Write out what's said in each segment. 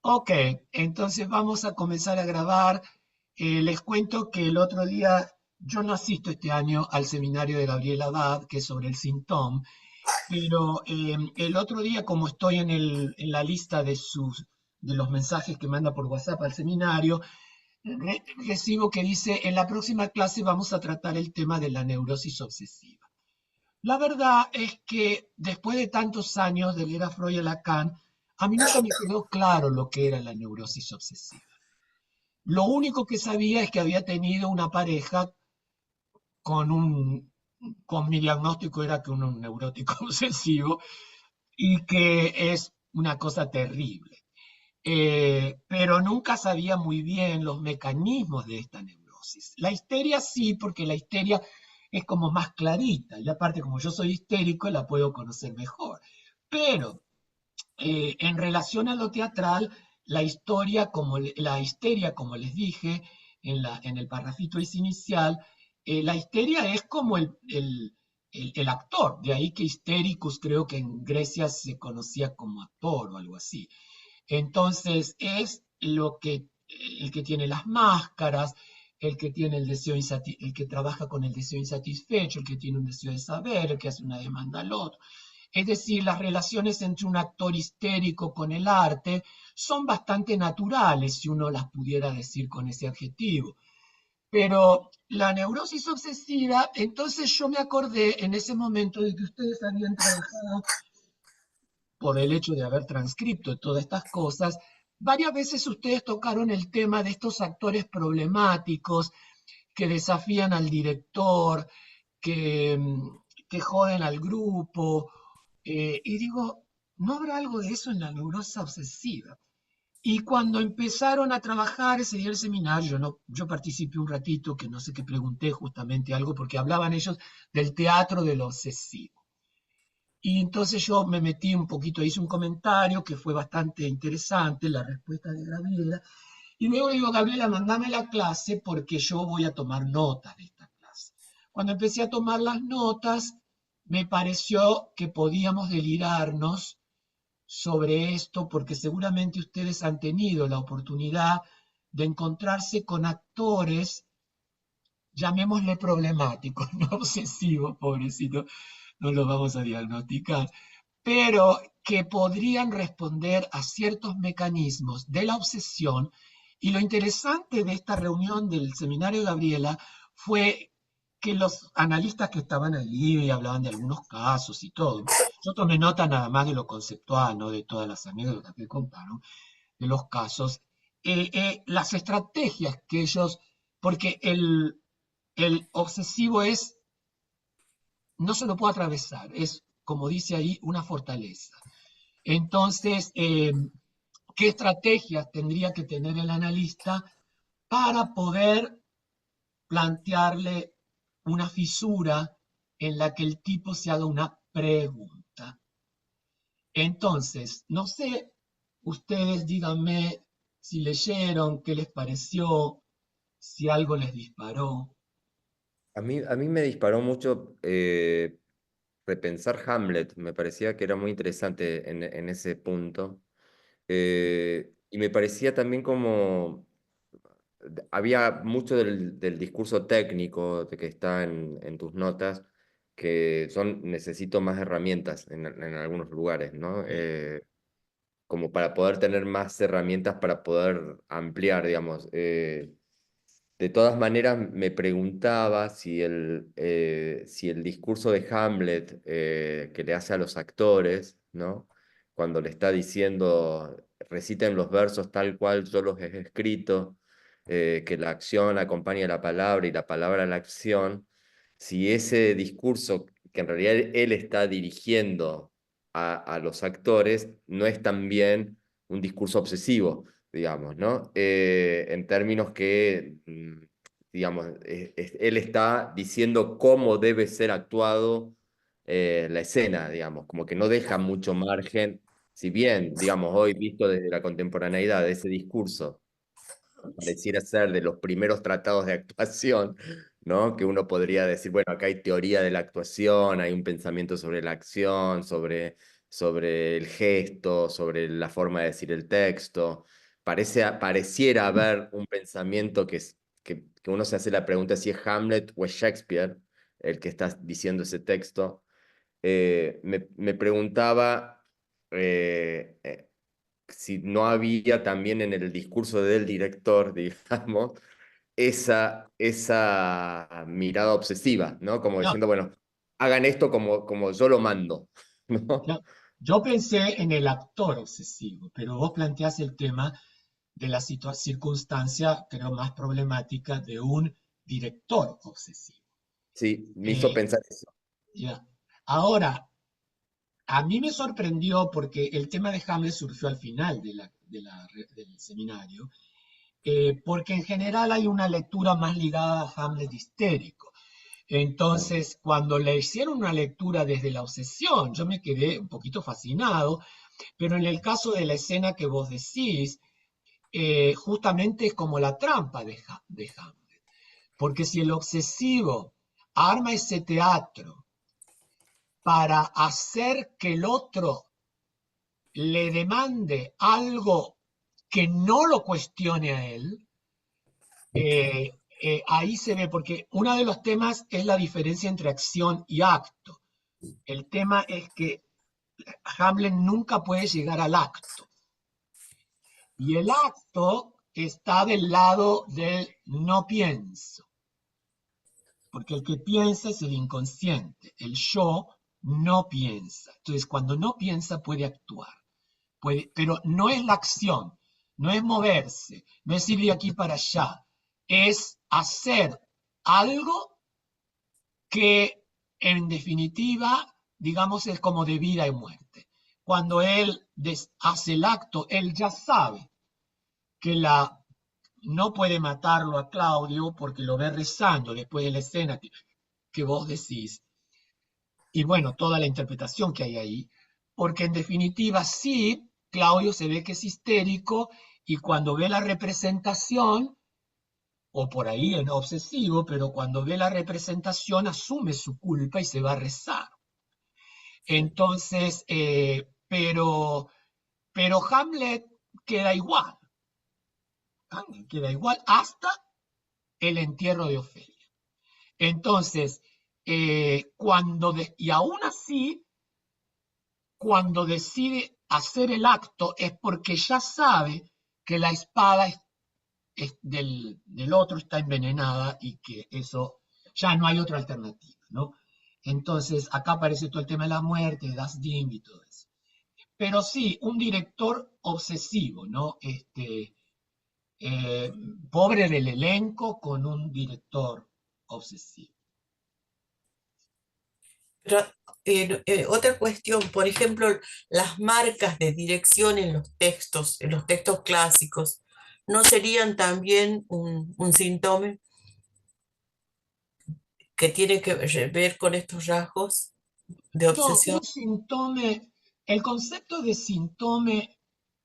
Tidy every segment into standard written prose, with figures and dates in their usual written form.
Ok, entonces vamos a comenzar a grabar. Les cuento que el otro día, yo no asisto este año al seminario de Gabriel Abad, que es sobre el síntoma, pero el otro día, como estoy en la lista de los mensajes que manda por WhatsApp al seminario, recibo que dice, en la próxima clase vamos a tratar el tema de la neurosis obsesiva. La verdad es que después de tantos años de leer a Freud y a Lacan, a mí nunca me quedó claro lo que era la neurosis obsesiva. Lo único que sabía es que había tenido una pareja con con mi diagnóstico era que un neurótico obsesivo y que es una cosa terrible. Pero nunca sabía muy bien los mecanismos de esta neurosis. La histeria sí, porque la histeria es como más clarita, y aparte como yo soy histérico la puedo conocer mejor. Pero en relación a lo teatral, la histeria, como les dije en el parrafito ese inicial, la histeria es como el actor, de ahí que histéricus creo que en Grecia se conocía como actor o algo así. Entonces es el que tiene las máscaras, el que tiene el que trabaja con el deseo insatisfecho, el que tiene un deseo de saber, el que hace una demanda al otro. Es decir, las relaciones entre un actor histérico con el arte son bastante naturales, si uno las pudiera decir con ese adjetivo. Pero la neurosis obsesiva, entonces yo me acordé en ese momento de que ustedes habían trabajado por el hecho de haber transcrito todas estas cosas, varias veces ustedes tocaron el tema de estos actores problemáticos que desafían al director, que, que joden al grupo, y digo, ¿no habrá algo de eso en la neurosis obsesiva? Y cuando empezaron a trabajar ese día del seminario, yo participé un ratito, que no sé qué pregunté justamente algo, porque hablaban ellos del teatro de lo obsesivo. Y entonces yo me metí un poquito, hice un comentario que fue bastante interesante, la respuesta de Gabriela, y luego digo, Gabriela, mandame la clase porque yo voy a tomar notas de esta clase. Cuando empecé a tomar las notas, me pareció que podíamos delirarnos sobre esto porque seguramente ustedes han tenido la oportunidad de encontrarse con actores, llamémosle problemáticos, no obsesivos, pobrecito, no los vamos a diagnosticar, pero que podrían responder a ciertos mecanismos de la obsesión. Y lo interesante de esta reunión del seminario de Gabriela fue que los analistas que estaban allí y hablaban de algunos casos y todo, yo tomé nota nada más de lo conceptual, no de todas las anécdotas que contaron, de los casos, las estrategias que ellos, porque el obsesivo es, no se lo puede atravesar, es, como dice ahí, una fortaleza. Entonces, ¿qué estrategias tendría que tener el analista para poder plantearle una fisura en la que el tipo se haga una pregunta? Entonces, no sé, ustedes díganme si leyeron, qué les pareció, si algo les disparó. A mí me disparó mucho repensar Hamlet, me parecía que era muy interesante en ese punto. Y me parecía también como había mucho del discurso técnico de que está en tus notas, que son necesito más herramientas en algunos lugares, ¿no? Como para poder tener más herramientas para poder ampliar, digamos. De todas maneras, me preguntaba si el discurso de Hamlet que le hace a los actores, ¿no? Cuando le está diciendo, reciten los versos tal cual yo los he escrito, que la acción acompaña la palabra y la palabra la acción, si ese discurso que en realidad él está dirigiendo a los actores no es también un discurso obsesivo, digamos, ¿no? En términos que, digamos, él está diciendo cómo debe ser actuado la escena, digamos, como que no deja mucho margen, si bien, digamos, hoy visto desde la contemporaneidad, ese discurso pareciera ser de los primeros tratados de actuación, ¿no? Que uno podría decir, bueno, acá hay teoría de la actuación, hay un pensamiento sobre la acción, sobre sobre el gesto, sobre la forma de decir el texto. Pareciera haber un pensamiento que uno se hace la pregunta si es Hamlet o es Shakespeare el que está diciendo ese texto. Me preguntaba si no había también en el discurso del director, digamos, esa mirada obsesiva, ¿no? Como No, diciendo, bueno, hagan esto como yo lo mando, ¿no? no, yo pensé en el actor obsesivo, pero vos planteás el tema de la circunstancia, creo, más problemática de un director obsesivo. Sí, me hizo Eh, pensar eso. ya. Ahora, a mí me sorprendió porque el tema de Hamlet surgió al final del seminario, porque en general hay una lectura más ligada a Hamlet histérico. Entonces, cuando le hicieron una lectura desde la obsesión, yo me quedé un poquito fascinado, pero en el caso de la escena que vos decís, justamente es como la trampa de Hamlet, porque si el obsesivo arma ese teatro para hacer que el otro le demande algo que no lo cuestione a él, ahí se ve, porque uno de los temas es la diferencia entre acción y acto. El tema es que Hamlet nunca puede llegar al acto. Y el acto está del lado del no pienso, porque el que piensa es el inconsciente, el yo no piensa. Entonces, cuando no piensa puede actuar, pero no es la acción, no es moverse, no es ir de aquí para allá, es hacer algo que en definitiva, digamos, es como de vida y muerte. Cuando él hace el acto, él ya sabe que no puede matarlo a Claudio porque lo ve rezando después de la escena que vos decís. Y bueno, toda la interpretación que hay ahí, porque en definitiva sí, Claudio se ve que es histérico y cuando ve la representación, o por ahí en obsesivo, pero cuando ve la representación asume su culpa y se va a rezar. Entonces, pero Hamlet queda igual, Hamlet queda igual hasta el entierro de Ofelia. Entonces, y aún así, cuando decide hacer el acto es porque ya sabe que la espada del otro está envenenada y que eso ya no hay otra alternativa, ¿no? Entonces, acá aparece todo el tema de la muerte, de Das Ding y todo eso. Pero sí, un director obsesivo, ¿no? Eh, Pobre del elenco con un director obsesivo. Pero, otra cuestión, por ejemplo, las marcas de dirección en los textos clásicos, ¿no serían también un síntoma que tiene que ver con estos rasgos de No, obsesión? un síntome, el concepto de síntome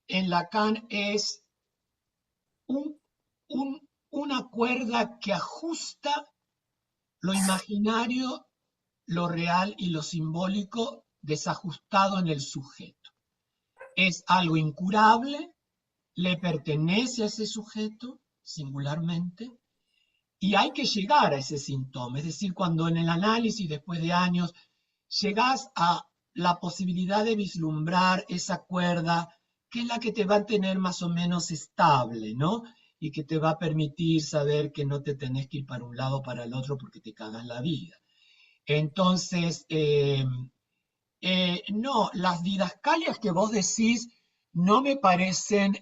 en Lacan es un, una cuerda que ajusta lo imaginario, lo real y lo simbólico desajustado en el sujeto. Es algo incurable, le pertenece a ese sujeto singularmente y hay que llegar a ese síntoma. Es decir, cuando en el análisis, después de años, llegás a la posibilidad de vislumbrar esa cuerda que es la que te va a tener más o menos estable, ¿no? Y que te va a permitir saber que no te tenés que ir para un lado o para el otro porque te cagas la vida. Entonces, no, las didascalias que vos decís no me parecen...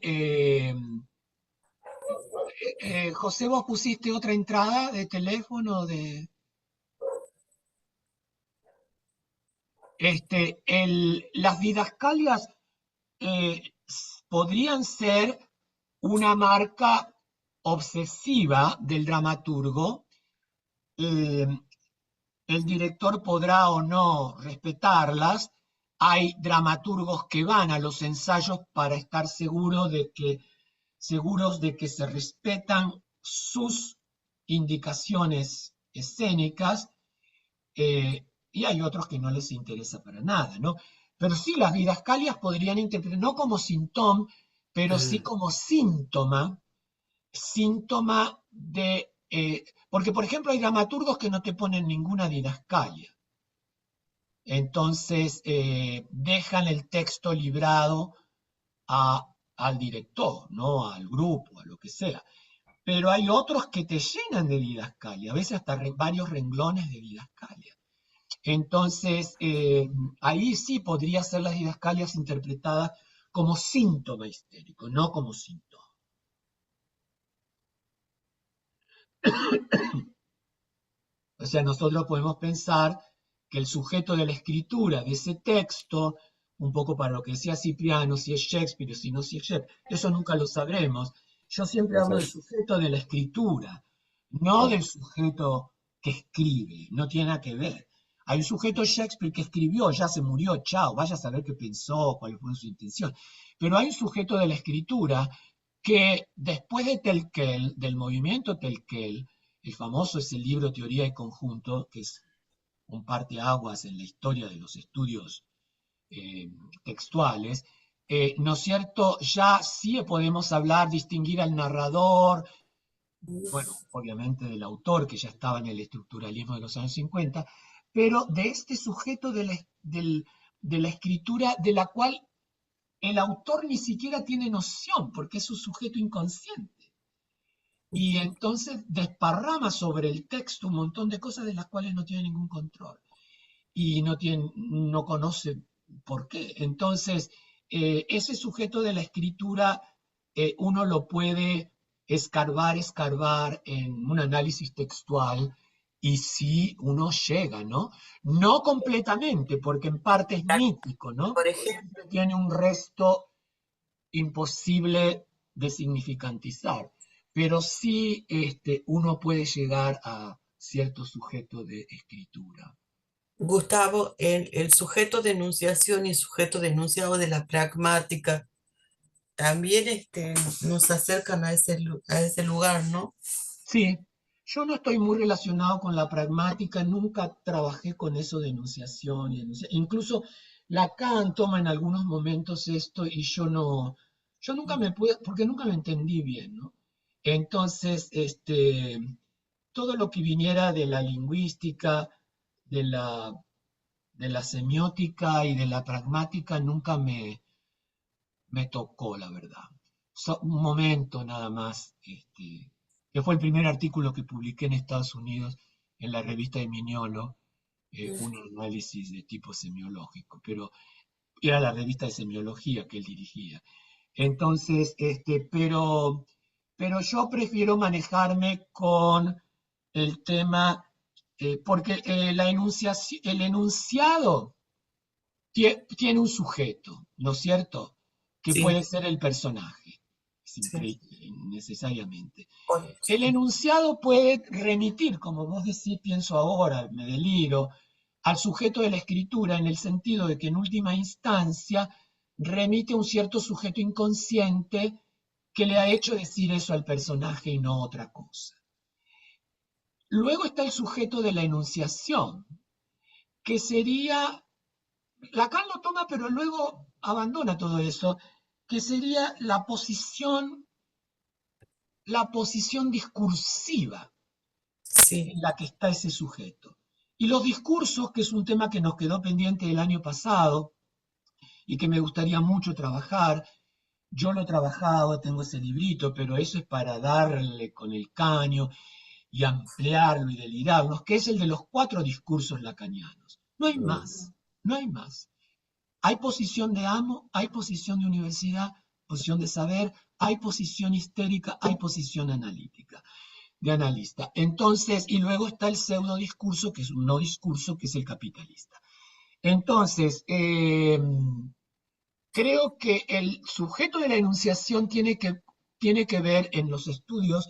José, vos pusiste otra entrada de teléfono de... Las didascalias podrían ser una marca obsesiva del dramaturgo. eh, el director podrá o no respetarlas. Hay dramaturgos que van a los ensayos para estar seguros de que se respetan sus indicaciones escénicas, y hay otros que no les interesa para nada, ¿no? Pero sí, las didascalias podrían interpretar, no como sintoma, pero sí como síntoma de... porque, por ejemplo, hay dramaturgos que no te ponen ninguna didascalia. Entonces, dejan el texto librado al director, ¿no? Al grupo, a lo que sea. Pero hay otros que te llenan de didascalia, a veces hasta varios renglones de didascalia. Entonces, ahí sí podría ser las didascalias interpretadas como síntoma histérico, no como síntoma. O sea, nosotros podemos pensar que el sujeto de la escritura de ese texto, un poco para lo que decía Cipriano, si es Shakespeare o si no si es Shakespeare, eso nunca lo sabremos. Yo siempre hablo del Exacto. sujeto de la escritura, no del sujeto que escribe, no tiene nada que ver. Hay un sujeto Shakespeare que escribió, ya se murió, chao, vaya a saber qué pensó, cuál fue su intención. Pero hay un sujeto de la escritura que después de Telquel, del movimiento Telquel, el famoso es el libro Teoría y Conjunto, que es un parteaguas en la historia de los estudios eh, textuales, ¿no es cierto? Ya sí podemos hablar, distinguir al narrador, bueno, obviamente del autor, que ya estaba en el estructuralismo de los años 50, pero de este sujeto de la escritura de la cual el autor ni siquiera tiene noción, porque es un sujeto inconsciente. Y entonces desparrama sobre el texto un montón de cosas de las cuales no tiene ningún control y no conoce por qué. Entonces, ese sujeto de la escritura uno lo puede escarbar en un análisis textual y si uno llega, ¿no? No completamente, porque en parte es mítico, ¿no? Por ejemplo, Siempre tiene un resto imposible de significantizar, pero sí uno puede llegar a cierto sujeto de escritura. Gustavo, el sujeto de enunciación y sujeto de enunciado de la pragmática también nos acercan a a ese lugar, ¿no? Sí, yo no estoy muy relacionado con la pragmática, nunca trabajé con eso de enunciación incluso Lacan toma en algunos momentos esto y yo no, yo nunca me pude, porque nunca me entendí bien, ¿no? Entonces, todo lo que viniera de la lingüística, de la, de la semiótica y de la pragmática nunca me tocó, la verdad. Un momento nada más, que fue el primer artículo que publiqué en Estados Unidos en la revista de Mignolo, un análisis de tipo semiológico, pero era la revista de semiología que él dirigía. Entonces, pero yo prefiero manejarme con el tema, porque el enunciado tiene un sujeto, ¿no es cierto? Que Sí, puede ser el personaje, sí. necesariamente. El Sí. enunciado puede remitir, como vos decís, pienso ahora, me deliro, al sujeto de la escritura en el sentido de que en última instancia remite a un cierto sujeto inconsciente que le ha hecho decir eso al personaje y no otra cosa. Luego está el sujeto de la enunciación, que sería Lacan lo toma, pero luego abandona todo eso, que sería la posición discursiva Sí. en la que está ese sujeto. Y los discursos, que es un tema que nos quedó pendiente el año pasado y que me gustaría mucho trabajar, yo lo he trabajado, tengo ese librito, pero eso es para darle con el caño y ampliarlo y delirarnos, que es el de los 4 discursos lacanianos. No hay más, no hay más. Hay posición de amo, hay posición de universidad, posición de saber, hay posición histérica, hay posición analítica, de analista. Entonces, y luego está el pseudo discurso, que es un no discurso, que es el capitalista. Entonces, creo que el sujeto de la enunciación tiene que ver en los estudios,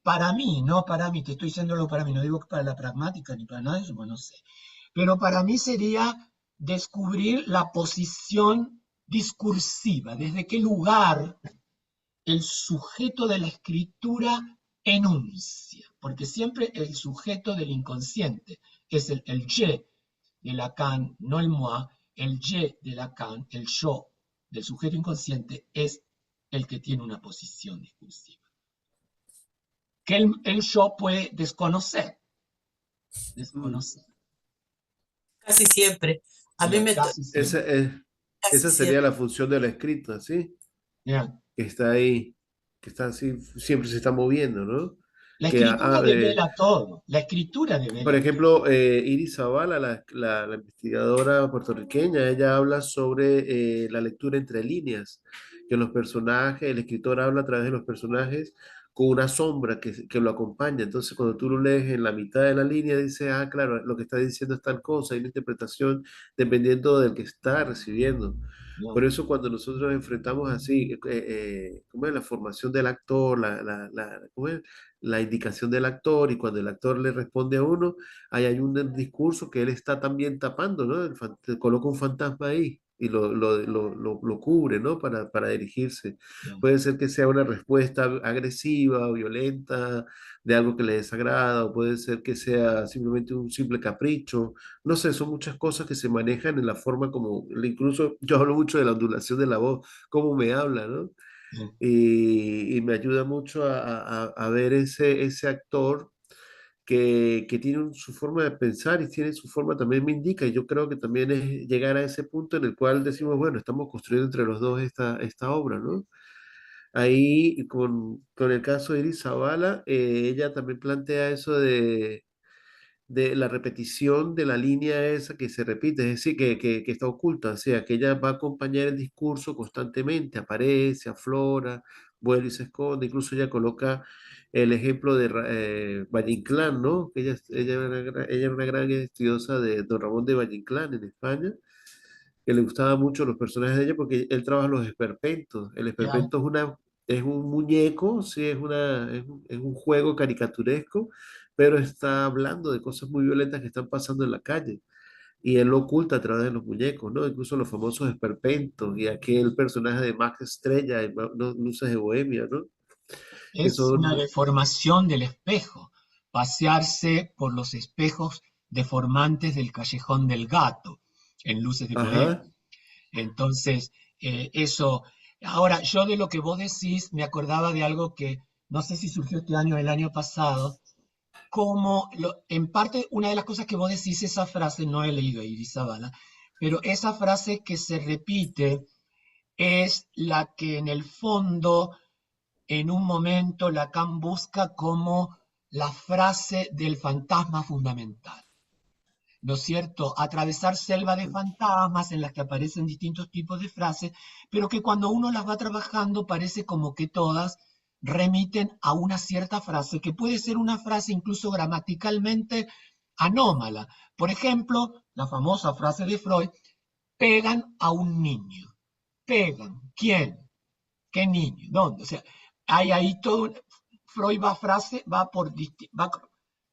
para mí, no para mí, te estoy diciéndolo para mí, no digo que para la pragmática ni para nada de eso, bueno, no sé. Pero para mí sería descubrir la posición discursiva, desde qué lugar el sujeto de la escritura enuncia, porque siempre el sujeto del inconsciente es el je de Lacan, no el moi, el je de Lacan, el yo del sujeto inconsciente, es el que tiene una posición discursiva. Que el yo puede desconocer, Mm. desconocer, Casi siempre. A mí me, casi Esa, siempre. casi esa sería siempre. la función de la escrita, ¿sí? Bien. Que está ahí, que está así, siempre se está moviendo, ¿no? La Que, escritura devela todo, la escritura por devela todo. ejemplo, Iris Zavala, la investigadora puertorriqueña, ella habla sobre la lectura entre líneas, que los personajes, el escritor habla a través de los personajes con una sombra que lo acompaña. Entonces, cuando tú lo lees en la mitad de la línea, dice, ah, claro, lo que está diciendo es tal cosa, hay una interpretación dependiendo del que está recibiendo. Por Bien. eso cuando nosotros enfrentamos así, ¿cómo es la formación del actor, ¿cómo es? La indicación del actor y cuando el actor le responde a uno, ahí hay un discurso que él está también tapando, ¿no? Te coloca un fantasma ahí y lo cubre, ¿no? Para dirigirse. Bien. Puede ser que sea una respuesta agresiva o violenta de algo que le desagrada, o puede ser que sea simplemente un simple capricho. No sé, son muchas cosas que se manejan en la forma como, incluso yo hablo mucho de la ondulación de la voz, cómo me habla, ¿no? Bien. Y me ayuda mucho a ver ese actor que tiene su forma de pensar y tiene su forma, también me indica, y yo creo que también es llegar a ese punto en el cual decimos, bueno, estamos construyendo entre los dos esta obra, ¿no? Ahí con el caso de Iris Zavala, ella también plantea eso de la repetición de la línea esa que se repite, es decir, que está oculta, o sea, que ella va a acompañar el discurso constantemente, aparece, aflora, vuelve y se esconde, incluso ella coloca el ejemplo de Valle Inclán, ¿no? Que ella era una gran estudiosa de Don Ramón de Valle Inclán en España, que le gustaban mucho los personajes de ella porque él trabaja los esperpentos. El Bien. esperpento es un muñeco, sí, es un juego caricaturesco, pero está hablando de cosas muy violentas que están pasando en la calle. Y él lo oculta a través de los muñecos, ¿no? Incluso los famosos esperpentos y aquel personaje de Max Estrella en Luces de Bohemia, ¿no? Que Es una son, deformación del espejo, pasearse por los espejos deformantes del callejón del gato en Luces de Bohemia. ajá, Entonces, eso, ahora yo de lo que vos decís me acordaba de algo que no sé si surgió este año o el año pasado, como en parte una de las cosas que vos decís, esa frase, no he leído a Iris Zabala, pero esa frase que se repite es la que en el fondo, en un momento, Lacan busca como la frase del fantasma fundamental. ¿No es cierto? Atravesar selva de fantasmas en las que aparecen distintos tipos de frases, pero que cuando uno las va trabajando parece como que todas remiten a una cierta frase, que puede ser una frase incluso gramaticalmente anómala. Por ejemplo, la famosa frase de Freud, pegan a un niño. ¿Pegan? ¿Quién? ¿Qué niño? ¿Dónde? O sea, hay ahí todo. Freud va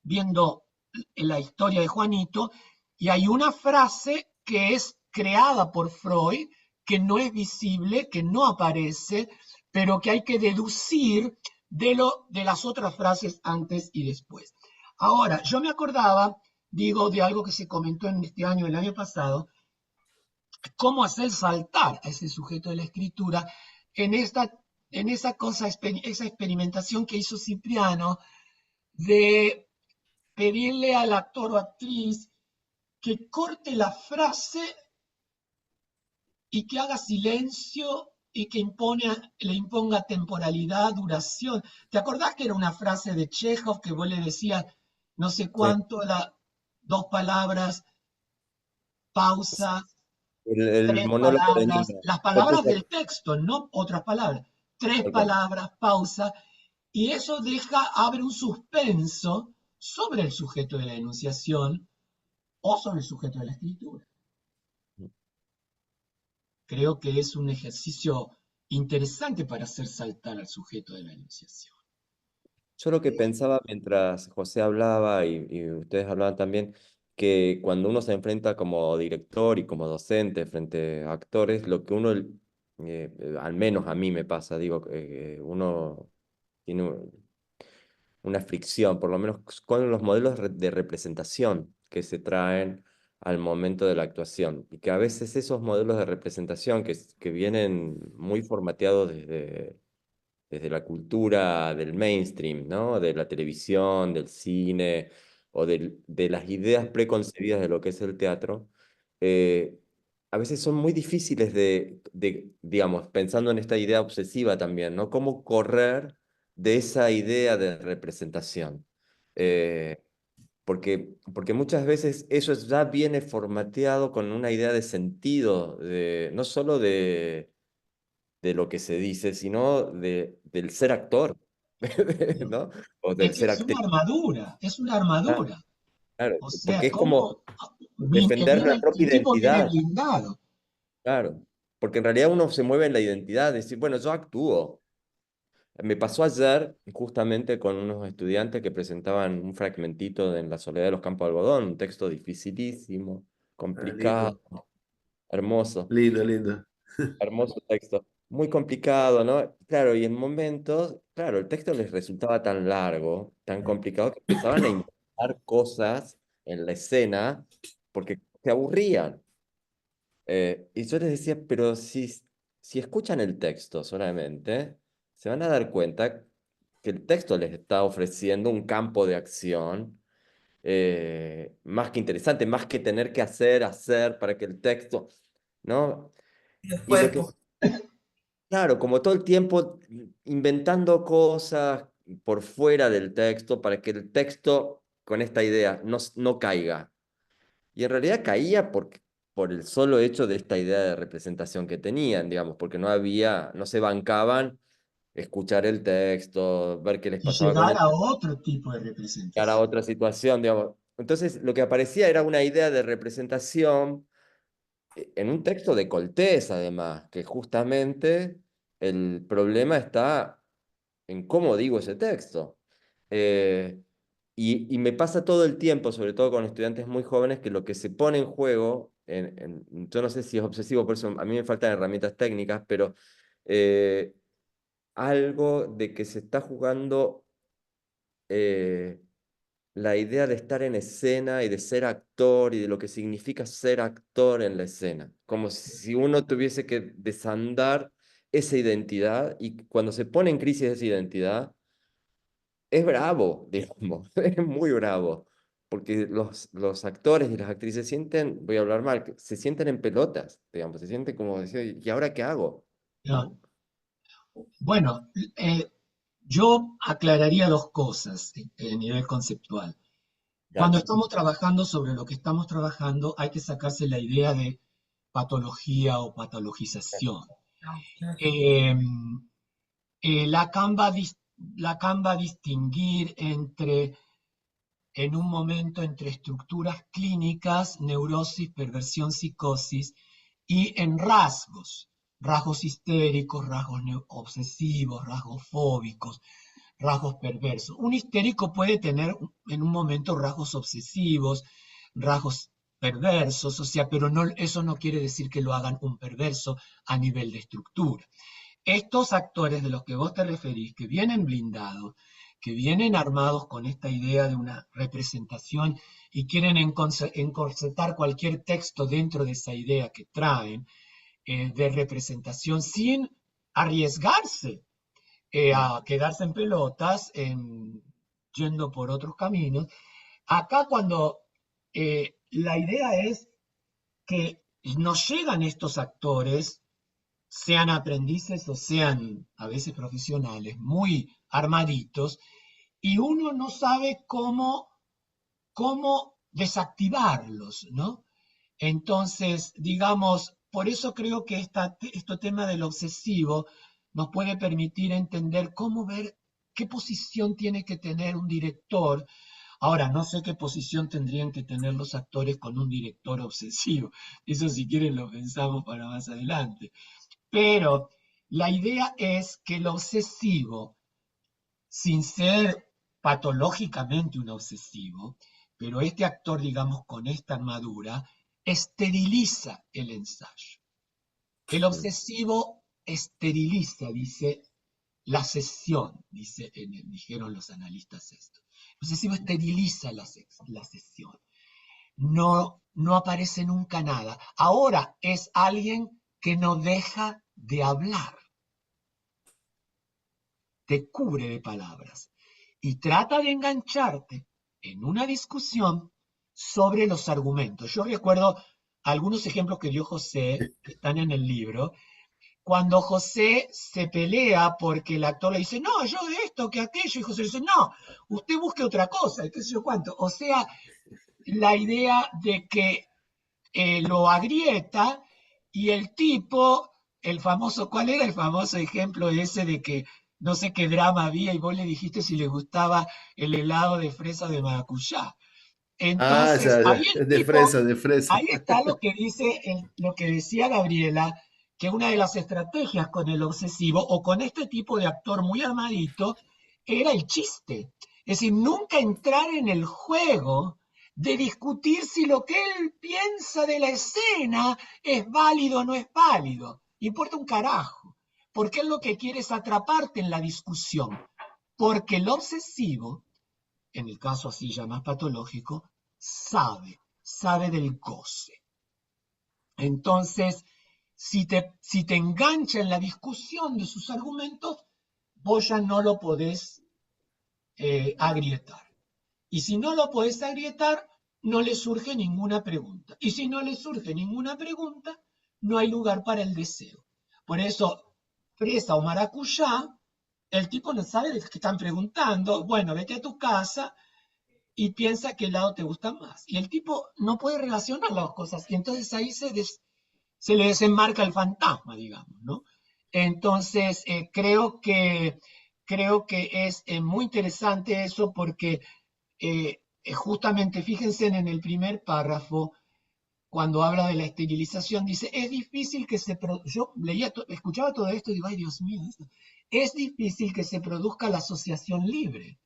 viendo la historia de Juanito y hay una frase que es creada por Freud, que no es visible, que no aparece, pero que hay que deducir de las otras frases antes y después. Ahora, yo me acordaba, digo, de algo que se comentó en este año, el año pasado, cómo hacer saltar a ese sujeto de la escritura en, en esa cosa, esa experimentación que hizo Cipriano de pedirle al actor o actriz que corte la frase y que haga silencio y que le imponga temporalidad, duración. ¿Te acordás que era una frase de Chekhov que vos le decías no sé Sí. cuánto, dos palabras, pausa, El tres monólogo de palabras, Nina. las Yo palabras puse del texto, no otras palabras, tres tal cual. palabras, pausa, y eso abre un suspenso sobre el sujeto de la enunciación o sobre el sujeto de la escritura. Creo que es un ejercicio interesante para hacer saltar al sujeto de la enunciación. Yo lo que pensaba mientras José hablaba y ustedes hablaban también, que cuando uno se enfrenta como director y como docente frente a actores, lo que uno, al menos a mí me pasa, digo, uno tiene una fricción, por lo menos con los modelos de representación que se traen al momento de la actuación. Y que a veces esos modelos de representación que vienen muy formateados desde la cultura del mainstream, ¿no? De la televisión, del cine o de las ideas preconcebidas de lo que es el teatro, eh, a veces son muy difíciles digamos, pensando en esta idea obsesiva también, ¿no? Cómo correr de esa idea de representación. Eh, porque muchas veces eso ya viene formateado con una idea de sentido, no solo de lo que se dice, sino del ser actor, ¿no? ¿no? O Es del que ser actriz. es una Ah, armadura. claro, O sea, porque es como cómo defender la propia el tipo viene identidad, blindado. claro. Porque en realidad uno se mueve en la identidad, decir, bueno, yo actúo. Me pasó ayer justamente con unos estudiantes que presentaban un fragmentito de En la soledad de los campos de algodón, un texto dificilísimo, Ah, complicado, lindo, hermoso. lindo, lindo. Hermoso texto. Muy complicado, ¿no? Claro, y en momentos, claro, el texto les resultaba tan largo, tan complicado, que empezaban a inventar cosas en la escena porque se aburrían. Y yo les decía, pero si escuchan el texto solamente, se van a dar cuenta que el texto les está ofreciendo un campo de acción más que interesante, más que tener que hacer para que el texto, ¿no? El Y lo que cuerpo. Claro, como todo el tiempo inventando cosas por fuera del texto para que el texto con esta idea no caiga. Y en realidad caía por el solo hecho de esta idea de representación que tenían, digamos, porque no se bancaban escuchar el texto, ver qué les Y pasaba con llegar el a texto, otro tipo de a representación. otra situación, digamos. Entonces, lo que aparecía era una idea de representación en un texto de Cortés, además, que justamente el problema está en cómo digo ese texto. Eh, y me pasa todo el tiempo, sobre todo con estudiantes muy jóvenes, que lo que se pone en juego, yo no sé si es obsesivo, por eso a mí me faltan herramientas técnicas, pero eh, algo de que se está jugando eh, la idea de estar en escena y de ser actor y de lo que significa ser actor en la escena, como si uno tuviese que desandar esa identidad y cuando se pone en crisis esa identidad, es bravo, digamos, es muy bravo, porque los actores y las actrices sienten, voy a hablar mal, se sienten en pelotas, digamos, se sienten como decir, ¿y ahora qué hago? ¿No? ¿No? Bueno, yo aclararía dos cosas a nivel conceptual. Cuando Dale. estamos trabajando sobre lo que estamos trabajando, hay que sacarse la idea de patología o patologización. Eh, Lacan va a distinguir en un momento entre estructuras clínicas, neurosis, perversión, psicosis, y en rasgos histéricos, obsesivos, rasgos fóbicos, rasgos perversos. Un histérico puede tener en un momento rasgos obsesivos, rasgos perversos, o sea, pero no, eso no quiere decir que lo hagan un perverso a nivel de estructura. Estos actores de los que vos te referís, que vienen blindados, que vienen armados con esta idea de una representación y quieren encorsetar cualquier texto dentro de esa idea que traen de representación sin arriesgarse a quedarse en pelotas, yendo por otros caminos. Acá cuando la idea es que nos llegan estos actores, sean aprendices o sean a veces profesionales, muy armaditos, y uno no sabe cómo desactivarlos, ¿no? Entonces, digamos, por eso creo que este tema del obsesivo nos puede permitir entender cómo ver qué posición tiene que tener un director. Ahora, no sé qué posición tendrían que tener los actores con un director obsesivo. Eso si quieren lo pensamos para más adelante. Pero la idea es que el obsesivo, sin ser patológicamente un obsesivo, pero este actor, digamos, con esta armadura, esteriliza el ensayo. El Mm. obsesivo esteriliza, dice, la sesión, dijeron los analistas esto. El obsesivo esteriliza la sesión. no aparece nunca nada. Ahora es alguien que no deja de hablar, te cubre de palabras y trata de engancharte en una discusión sobre los argumentos. Yo recuerdo algunos ejemplos que dio José, que están en el libro, cuando José se pelea porque el actor le dice, no, yo de esto, que aquello, y José le dice, no, usted busque otra cosa, y qué sé yo cuánto. O sea, la idea de que lo agrieta y el tipo, el famoso, ¿cuál era el famoso ejemplo ese de que no sé qué drama había y vos le dijiste si le gustaba el helado de fresa de maracuyá? Ah, Entonces, ya, ahí ya, el de tipo, fresa, de fresa. ahí está lo que dice, lo que decía Gabriela, que una de las estrategias con el obsesivo o con este tipo de actor muy armadito era el chiste. Es decir, nunca entrar en el juego de discutir si lo que él piensa de la escena es válido o no es válido. Importa un carajo, porque él lo que quiere es atraparte en la discusión, porque el obsesivo, en el caso así ya más patológico, sabe del goce. Entonces, si te engancha en la discusión de sus argumentos, vos ya no lo podés agrietar. Y si no lo podés agrietar, no le surge ninguna pregunta. Y si no le surge ninguna pregunta, no hay lugar para el deseo. Por eso, fresa o maracuyá, el tipo no sabe de qué están preguntando. Bueno, vete a tu casa y piensa que el lado te gusta más. Y el tipo no puede relacionar las cosas. Y entonces ahí se le desenmarca el fantasma, digamos, ¿no? Entonces, creo que es muy interesante eso porque justamente, fíjense en el primer párrafo, cuando habla de la esterilización, dice, es difícil que yo escuchaba todo esto y digo, ay Dios mío, es difícil que se produzca la asociación libre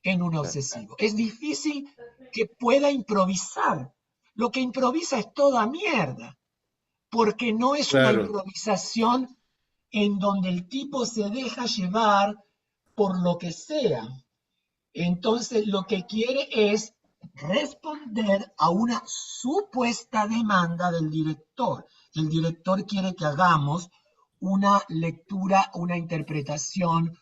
en un obsesivo. Es difícil que pueda improvisar. Lo que improvisa es toda mierda, porque no es una Claro, improvisación en donde el tipo se deja llevar por lo que sea. Entonces lo que quiere es responder a una supuesta demanda del director. El director quiere que hagamos una lectura, una interpretación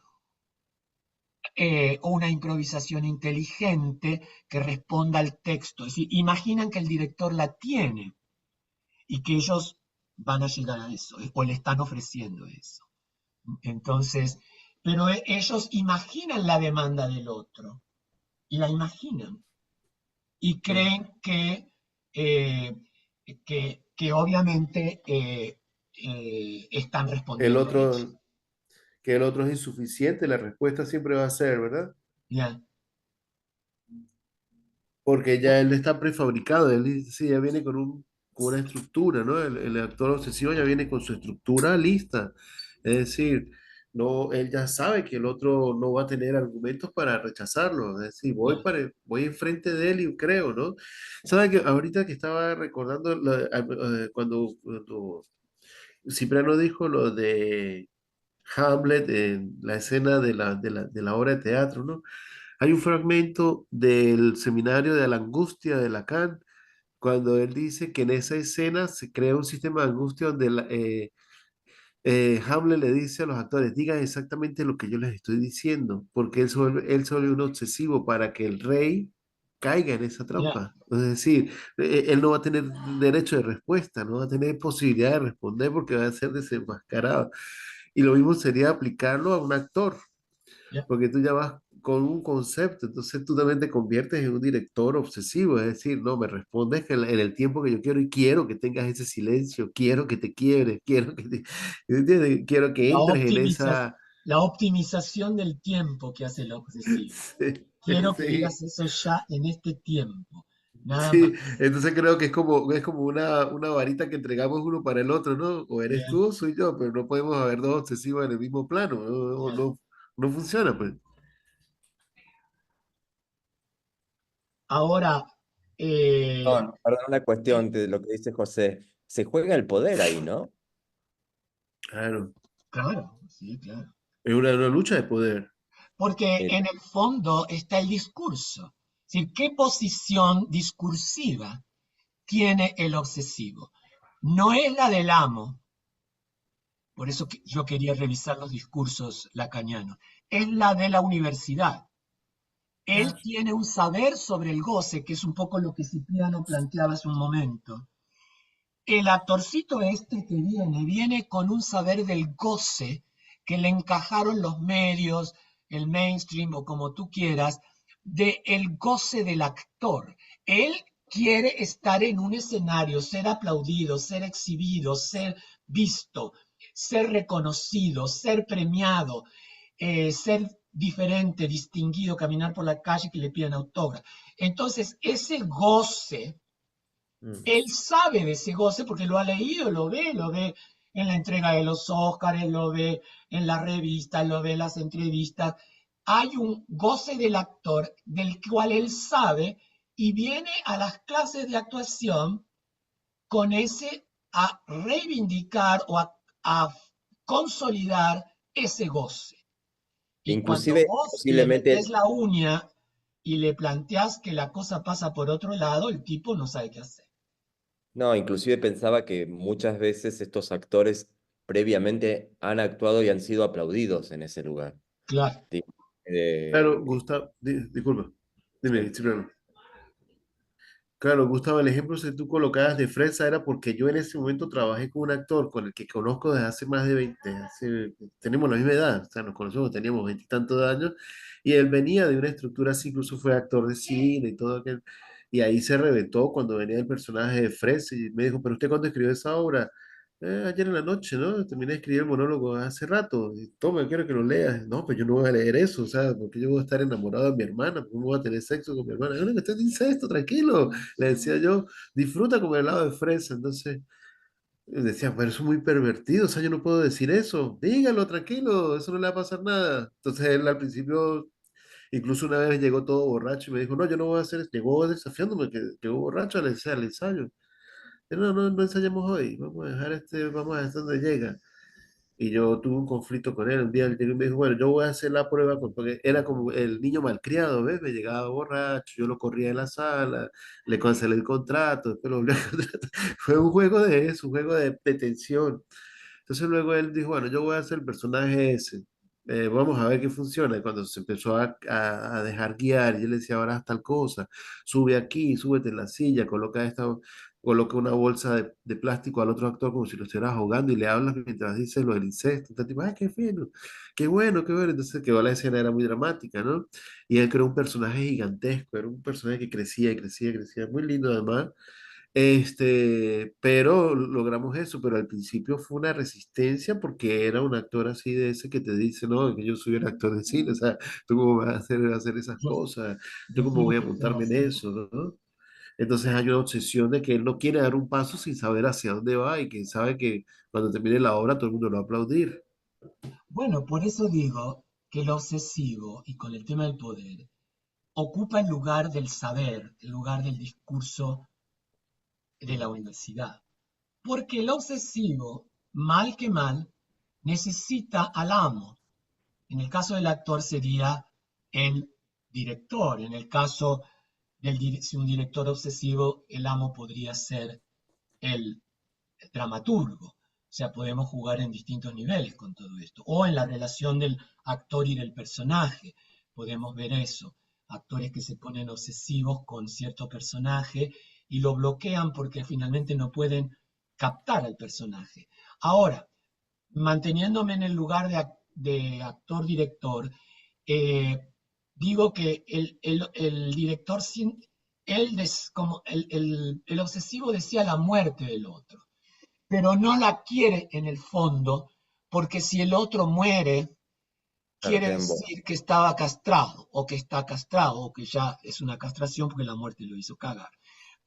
o una improvisación inteligente que responda al texto. Es decir, imaginan que el director la tiene y que ellos van a llegar a eso, o le están ofreciendo eso. Entonces, pero ellos imaginan la demanda del otro, y la imaginan, y sí. creen eh, que obviamente están El respondiendo a eso. otro, que el otro es insuficiente, la respuesta siempre va a ser, ¿verdad? ¿Ya? Porque ya él está prefabricado, él sí, ya viene con una estructura, ¿no? El actor obsesivo ya viene con su estructura lista. Es decir, no, él ya sabe que el otro no va a tener argumentos para rechazarlo. Es decir, Ya. voy enfrente de él y creo, ¿no? ¿Sabe que ahorita que estaba recordando cuando Cipriano dijo lo de Hamlet en la escena de la obra de teatro, ¿no? Hay un fragmento del seminario de la angustia de Lacan, cuando él dice que en esa escena se crea un sistema de angustia donde Hamlet le dice a los actores, digan exactamente lo que yo les estoy diciendo, porque él se vuelve un obsesivo para que el rey caiga en esa Ya. trampa. Es decir, él no va a tener derecho de respuesta, no va a tener posibilidad de responder porque va a ser desenmascarado. Y lo mismo sería aplicarlo a un actor, Ya. porque tú ya vas con un concepto, entonces tú también te conviertes en un director obsesivo, es decir, no, me respondes que en el tiempo que yo quiero y quiero que tengas ese silencio, quiero que te quiebres, ¿entiendes? Quiero que La entres en optimiza- esa... la optimización del tiempo que hace el obsesivo. Sí, Quiero que sí, digas eso ya en este tiempo, nada sí. más. Entonces creo que es como una varita que entregamos uno para el otro, ¿no? O eres Bien, tú o soy yo, pero no podemos haber dos obsesivos en el mismo plano, no, bien. no funciona, pues. Ahora, eh, Perdón, una cuestión de lo que dice José. Se juega el poder ahí, ¿no? Claro, claro, sí, claro. es una lucha de poder. Porque Eh, en el fondo está el discurso. Es decir, ¿qué posición discursiva tiene el obsesivo. No es la del amo, por eso yo quería revisar los discursos lacanianos, es la de la universidad. Él Claro. tiene un saber sobre el goce, que es un poco lo que Cipriano planteaba hace un momento. El actorcito este que viene con un saber del goce que le encajaron los medios, el mainstream o como tú quieras, del goce del actor. Él quiere estar en un escenario, ser aplaudido, ser exhibido, ser visto, ser reconocido, ser premiado, ser diferente, distinguido, caminar por la calle que le pidan autógrafo. Entonces, ese goce Mm. él sabe de ese goce porque lo ha leído, lo ve en la entrega de los Óscares, lo ve en las revistas, lo ve en las entrevistas. Hay un goce del actor del cual él sabe y viene a las clases de actuación con ese a reivindicar o a consolidar ese goce. Y cuando Inclusive, vos le metés posiblemente, la uña y le planteás que la cosa pasa por otro lado, el tipo no sabe qué hacer. no, inclusive pensaba que muchas veces estos actores previamente han actuado y han sido aplaudidos en ese lugar. Claro. Di- Claro, eh, Gustavo, disculpa, dime, sí. Cipriano. Claro, Gustavo, el ejemplo que tú colocabas de Fresa era porque yo en ese momento trabajé con un actor con el que conozco desde hace más de 20, tenemos la misma edad, o sea, nos conocemos, teníamos 20 y tantos de años, y él venía de una estructura así, incluso fue actor de cine y todo aquel, y ahí se reventó cuando venía el personaje de Fresa y me dijo, pero usted cuándo escribió esa obra? Ayer en la noche, ¿no? Terminé de escribir el monólogo hace rato, y toma, quiero que lo leas. No, pues yo no voy a leer eso, o sea, porque yo voy a estar enamorado de mi hermana, porque no voy a tener sexo con mi hermana. Es una cuestión de incesto, tranquilo, le decía yo, disfruta con el helado de fresa. Entonces decía, pero eso es muy pervertido, o sea, yo no puedo decir eso, dígalo, tranquilo, eso no le va a pasar nada. Entonces él al principio, incluso una vez llegó todo borracho y me dijo, no, yo no voy a hacer eso, llegó desafiándome, que llegó borracho al ensayo. Yo, no, no, no ensayamos hoy, vamos a dejar vamos a ver hasta dónde llega. Y yo tuve un conflicto con él. Un día él llegó y me dijo, bueno, yo voy a hacer la prueba, porque era como el niño malcriado, ¿ves? Me llegaba borracho, yo lo corría de la sala, le cancelé el contrato, después lo volví a contratar. Fue un juego de eso, un juego de tensión. Entonces luego él dijo, bueno, yo voy a hacer el personaje ese. Vamos a ver qué funciona. Y cuando se empezó a dejar guiar, y él le decía, ahora haz tal cosa, sube aquí, súbete en la silla, coloca una bolsa de plástico al otro actor como si lo estuvieras ahogando y le hablas mientras dice lo del incesto. Entonces, tipo, ay, qué fino, qué bueno, qué bueno. Entonces quedó la escena, era muy dramática, ¿no? Y él creó un personaje gigantesco, era un personaje que crecía y crecía y crecía, muy lindo además. Pero logramos eso, pero al principio fue una resistencia porque era un actor así de ese que te dice, no, que yo soy un actor de cine, o sea, ¿tú cómo vas a hacer esas Yo, cosas? ¿Yo yo cómo fui el voy a que montarme en trabajé. eso, ¿no? Entonces hay una obsesión de que él no quiere dar un paso sin saber hacia dónde va y que sabe que cuando termine la obra todo el mundo lo va a aplaudir. Bueno, por eso digo que el obsesivo, y con el tema del poder, ocupa el lugar del saber, el lugar del discurso de la universidad. Porque el obsesivo, mal que mal, necesita al amo. En el caso del actor sería el director. En el caso si un director obsesivo, el amo podría ser el dramaturgo. O sea, podemos jugar en distintos niveles con todo esto. O en la relación del actor y del personaje. Podemos ver eso. Actores que se ponen obsesivos con cierto personaje y lo bloquean porque finalmente no pueden captar al personaje. Ahora, manteniéndome en el lugar de actor-director, eh, digo que el director, como el obsesivo desea la muerte del otro, pero no la quiere en el fondo, porque si el otro muere, Claro, quiere queda en boga. decir que estaba castrado, o que está castrado, o que ya es una castración porque la muerte lo hizo cagar.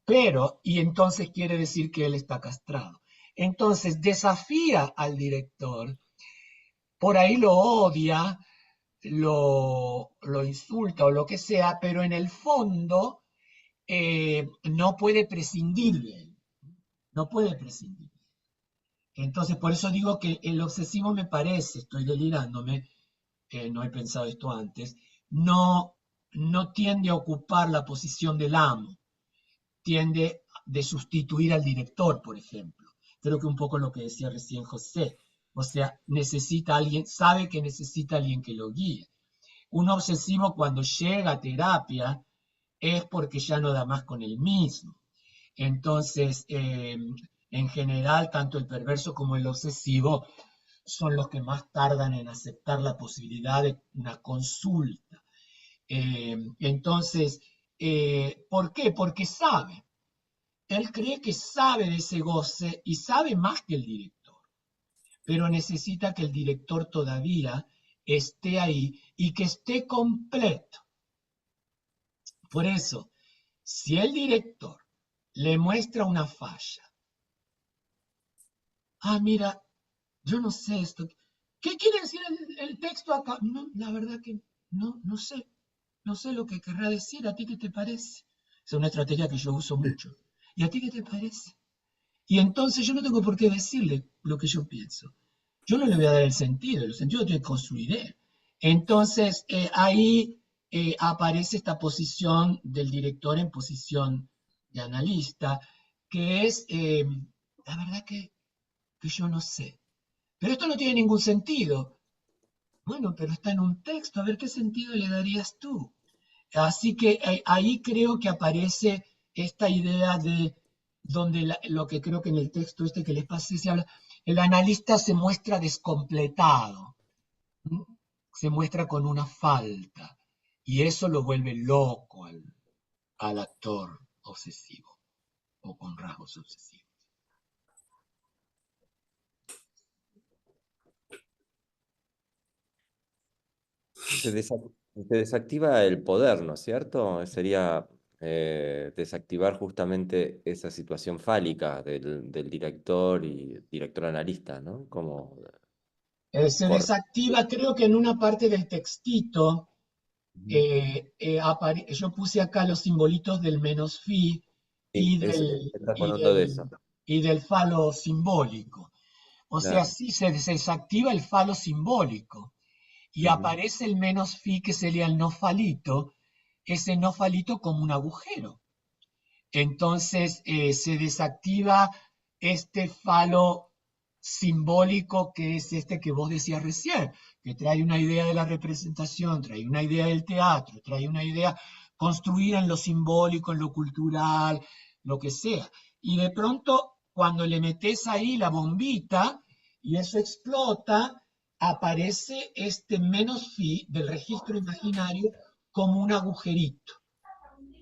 Pero, y entonces quiere decir que él está castrado. Entonces desafía al director, por ahí lo odia, lo insulta o lo que sea, pero en el fondo no puede prescindir de él, no puede prescindir. Entonces, por eso digo que el obsesivo me parece, estoy delirándome, no he pensado esto antes, no, no tiende a ocupar la posición del amo, tiende de sustituir al director, por ejemplo. Creo que un poco lo que decía recién José. O sea, necesita alguien, sabe que necesita alguien que lo guíe. Un obsesivo cuando llega a terapia es porque ya no da más con el mismo. Entonces, en general, tanto el perverso como el obsesivo son los que más tardan en aceptar la posibilidad de una consulta. Entonces, ¿por qué? Porque sabe. Él cree que sabe de ese goce y sabe más que el director, pero necesita que el director todavía esté ahí y que esté completo. Por eso, si el director le muestra una falla, mira, yo no sé esto, ¿qué quiere decir el texto acá? No, la verdad que no sé, no sé lo que querrá decir, ¿a ti qué te parece? Es una estrategia que yo uso mucho. ¿Y a ti qué te parece? Y entonces yo no tengo por qué decirle lo que yo pienso. Yo no le voy a dar el sentido lo tiene que construir él. Entonces ahí aparece esta posición del director en posición de analista, que es, la verdad que yo no sé. Pero esto no tiene ningún sentido. Bueno, pero está en un texto, a ver qué sentido le darías tú. Así que ahí creo que aparece esta idea de donde lo que creo que en el texto este que les pasé se habla, el analista se muestra descompletado, ¿m? Se muestra con una falta, y eso lo vuelve loco al actor obsesivo o con rasgos obsesivos. Se desactiva el poder, ¿no es cierto? Sería desactivar justamente esa situación fálica del director y director analista, ¿no? Como Se corre. desactiva, creo que en una parte del textito, Ujú. yo puse acá los simbolitos del menos fi Sí, y me está acordando de eso. y del falo simbólico. O sea, Claro. sí se desactiva el falo simbólico y Ujú. aparece el menos fi, que sería el no falito, ese no falito como un agujero. Entonces se desactiva este falo simbólico que es este que vos decías recién, que trae una idea de la representación, trae una idea del teatro, trae una idea construida en lo simbólico, en lo cultural, lo que sea. Y de pronto, cuando le metes ahí la bombita y eso explota, aparece este menos fi del registro imaginario como un agujerito.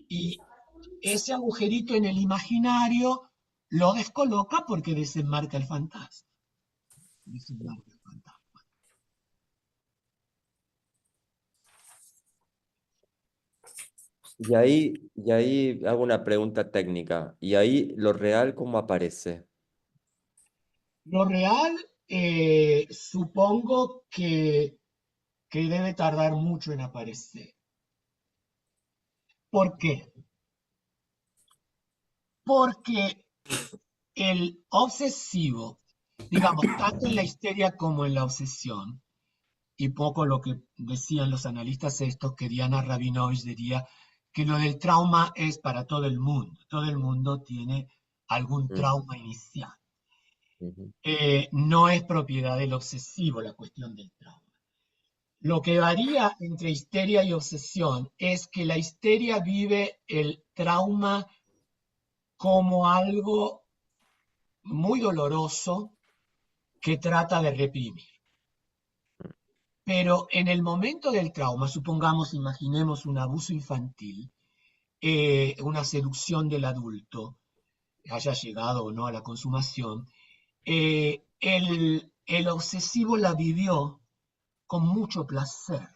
Y ese agujerito en el imaginario lo descoloca porque desenmarca el fantasma. Desenmarca el fantasma. Y ahí hago una pregunta técnica. ¿Y ahí lo real cómo aparece? Lo real, supongo que debe tardar mucho en aparecer. ¿Por qué? Porque el obsesivo, digamos, tanto en la histeria como en la obsesión, y poco lo que decían los analistas estos, que Diana Rabinovich diría que lo del trauma es para todo el mundo tiene algún Mm, trauma inicial. ujú, No es propiedad del obsesivo la cuestión del trauma. Lo que varía entre histeria y obsesión es que la histeria vive el trauma como algo muy doloroso que trata de reprimir. Pero en el momento del trauma, supongamos, imaginemos un abuso infantil, una seducción del adulto, haya llegado o no a la consumación, el obsesivo la vivió con mucho placer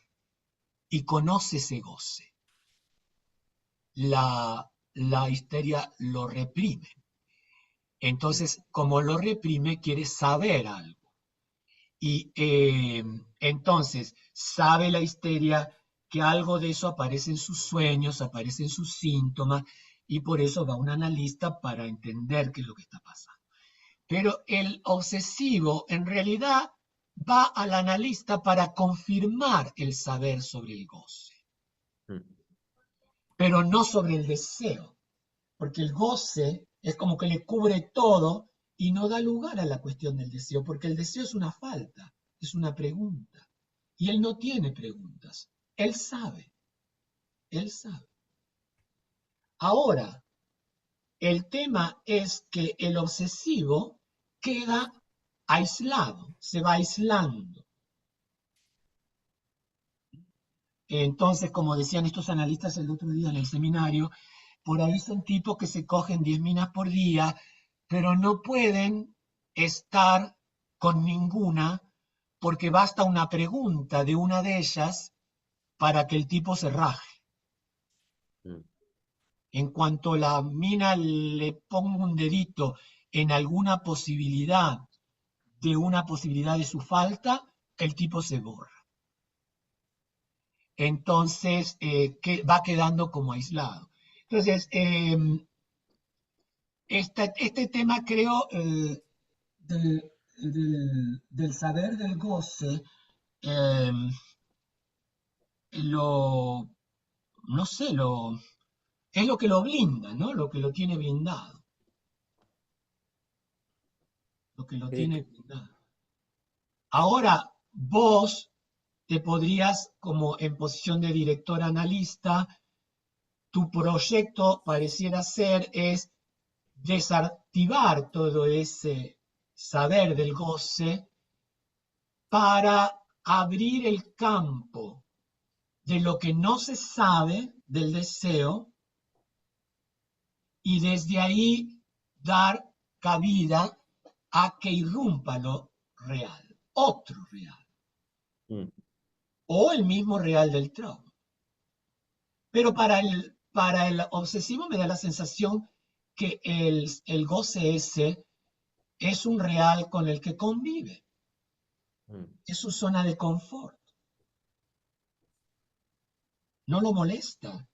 y conoce ese goce. La histeria lo reprime. Entonces, como lo reprime, quiere saber algo. Y entonces sabe la histeria que algo de eso aparece en sus sueños, aparece en sus síntomas, y por eso va un analista para entender qué es lo que está pasando. Pero el obsesivo en realidad va al analista para confirmar el saber sobre el goce, mm. pero no sobre el deseo, porque el goce Es como que le cubre todo y no da lugar a la cuestión del deseo, porque el deseo es una falta, es una pregunta. Y él no tiene preguntas, él sabe, él sabe. Ahora, el tema es que el obsesivo queda aislado, se va aislando. Entonces, como decían estos analistas el otro día en el seminario, por ahí son tipos que se cogen 10 minas por día, pero no pueden estar con ninguna porque basta una pregunta de una de ellas para que el tipo se raje. Mm. En cuanto la mina le ponga un dedito en alguna posibilidad de su falta, el tipo se borra. Entonces va quedando como aislado. Entonces, este tema creo del saber del goce, eh, lo, no sé, es lo que lo blinda, ¿no? Lo que lo tiene blindado, lo que lo tiene Eric, blindado. Ahora, vos te podrías, como en posición de director analista, tu proyecto pareciera ser es desactivar todo ese saber del goce para abrir el campo de lo que no se sabe del deseo y desde ahí dar cabida a que irrumpa lo real, otro real, mm, o el mismo real del trauma. Pero para el obsesivo me da la sensación que el goce ese es un real con el que convive, mm. es su zona de confort, no lo molesta.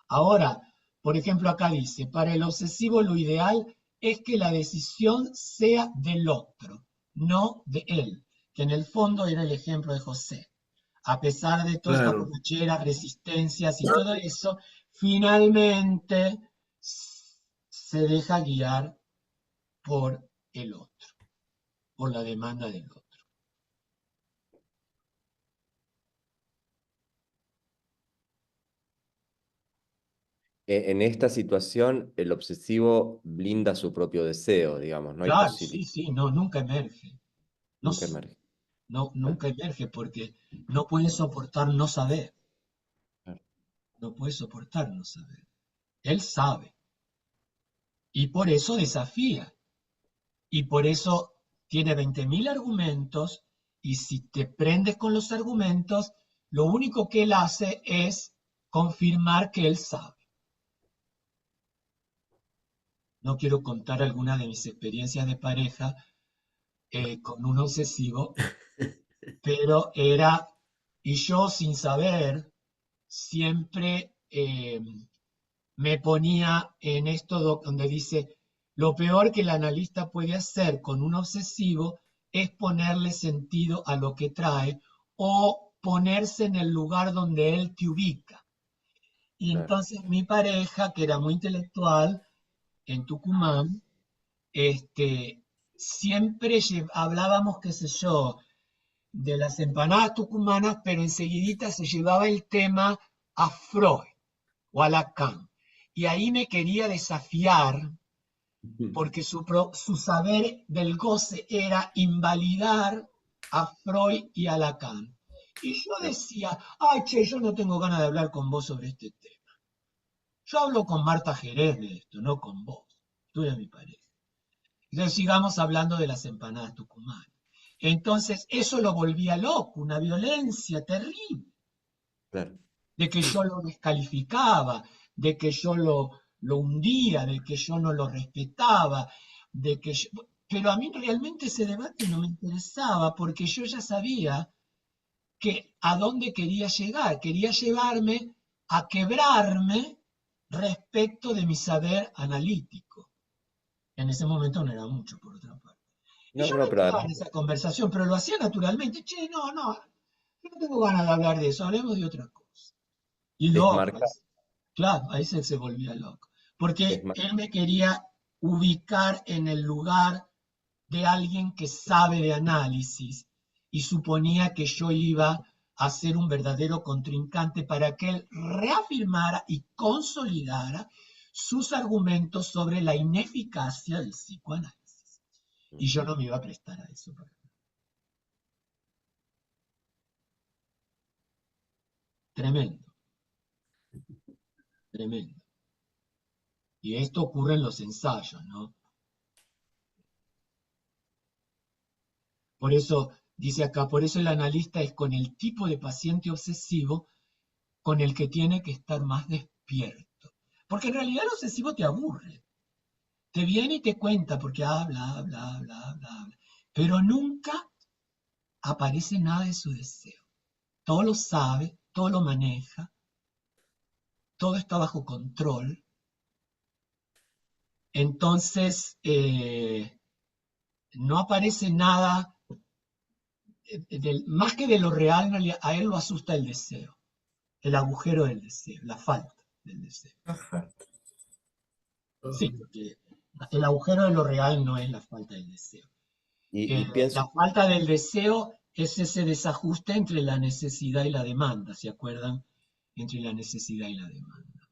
Ahora, por ejemplo, acá dice, para el obsesivo lo ideal es que la decisión sea del otro, no de él, que en el fondo era el ejemplo de José. A pesar de todas estas Claro. borracheras, resistencias y todo eso, finalmente se deja guiar por el otro, por la demanda del otro. En esta situación, el obsesivo blinda su propio deseo, digamos, no hay Claro, posibilidad, sí, sí, no, nunca emerge. No, nunca emerge. no, Claro, nunca emerge porque no puede soportar no saber. claro. No puede soportar no saber. Él sabe. Y por eso desafía. Y por eso tiene 20.000 argumentos. Y si te prendes con los argumentos, lo único que él hace es confirmar que él sabe. No quiero contar alguna de mis experiencias de pareja con un obsesivo, pero era, y yo sin saber, siempre me ponía en esto donde dice, lo peor que el analista puede hacer con un obsesivo es ponerle sentido a lo que trae o ponerse en el lugar donde él te ubica. Y Claro. entonces mi pareja, que era muy intelectual, en Tucumán, siempre hablábamos, qué sé yo, de las empanadas tucumanas, pero enseguidita se llevaba el tema a Freud o a Lacan. Y ahí me quería desafiar porque su saber del goce era invalidar a Freud y a Lacan. Y yo Claro. decía, ay, che, yo no tengo ganas de hablar con vos sobre este tema. Yo hablo con Marta Jerez de esto, no con vos. Tú eres mi pareja. Entonces sigamos hablando de las empanadas tucumanas. Entonces eso lo volvía loco, una violencia terrible, Claro. de que yo lo descalificaba, de que yo lo hundía, de que yo no lo respetaba, de que pero a mí realmente ese debate no me interesaba porque yo ya sabía que a dónde quería llevarme a quebrarme respecto de mi saber analítico. En ese momento no era mucho, por otra parte. Y No, yo no no, pero entraba además en esa conversación, pero lo hacía naturalmente. Che, no, yo no tengo ganas de hablar de eso, hablemos de otra cosa. Y lo otro, desmarca, Claro, ahí se volvía loco. Es Porque más, él me quería ubicar en el lugar de alguien que sabe de análisis y suponía que yo iba a ser un verdadero contrincante para que él reafirmara y consolidara sus argumentos sobre la ineficacia del psicoanálisis. Y yo no me iba a prestar a eso. Tremendo, tremendo. Y esto ocurre en los ensayos, ¿no? Por eso, dice acá, por eso el analista es con el tipo de paciente obsesivo con el que tiene que estar más despierto. Porque en realidad el obsesivo te aburre. Te viene y te cuenta porque habla, habla, habla, habla, habla. Pero nunca aparece nada de su deseo. Todo lo sabe, todo lo maneja, todo está bajo control. Entonces, no aparece nada, más que de lo real, a él lo asusta el deseo, el agujero del deseo, la falta del deseo. Ajá. Sí, porque el agujero de lo real no es la falta del deseo. y pienso, La falta del deseo es ese desajuste entre la necesidad y la demanda, ¿se acuerdan? Entre la necesidad y la demanda.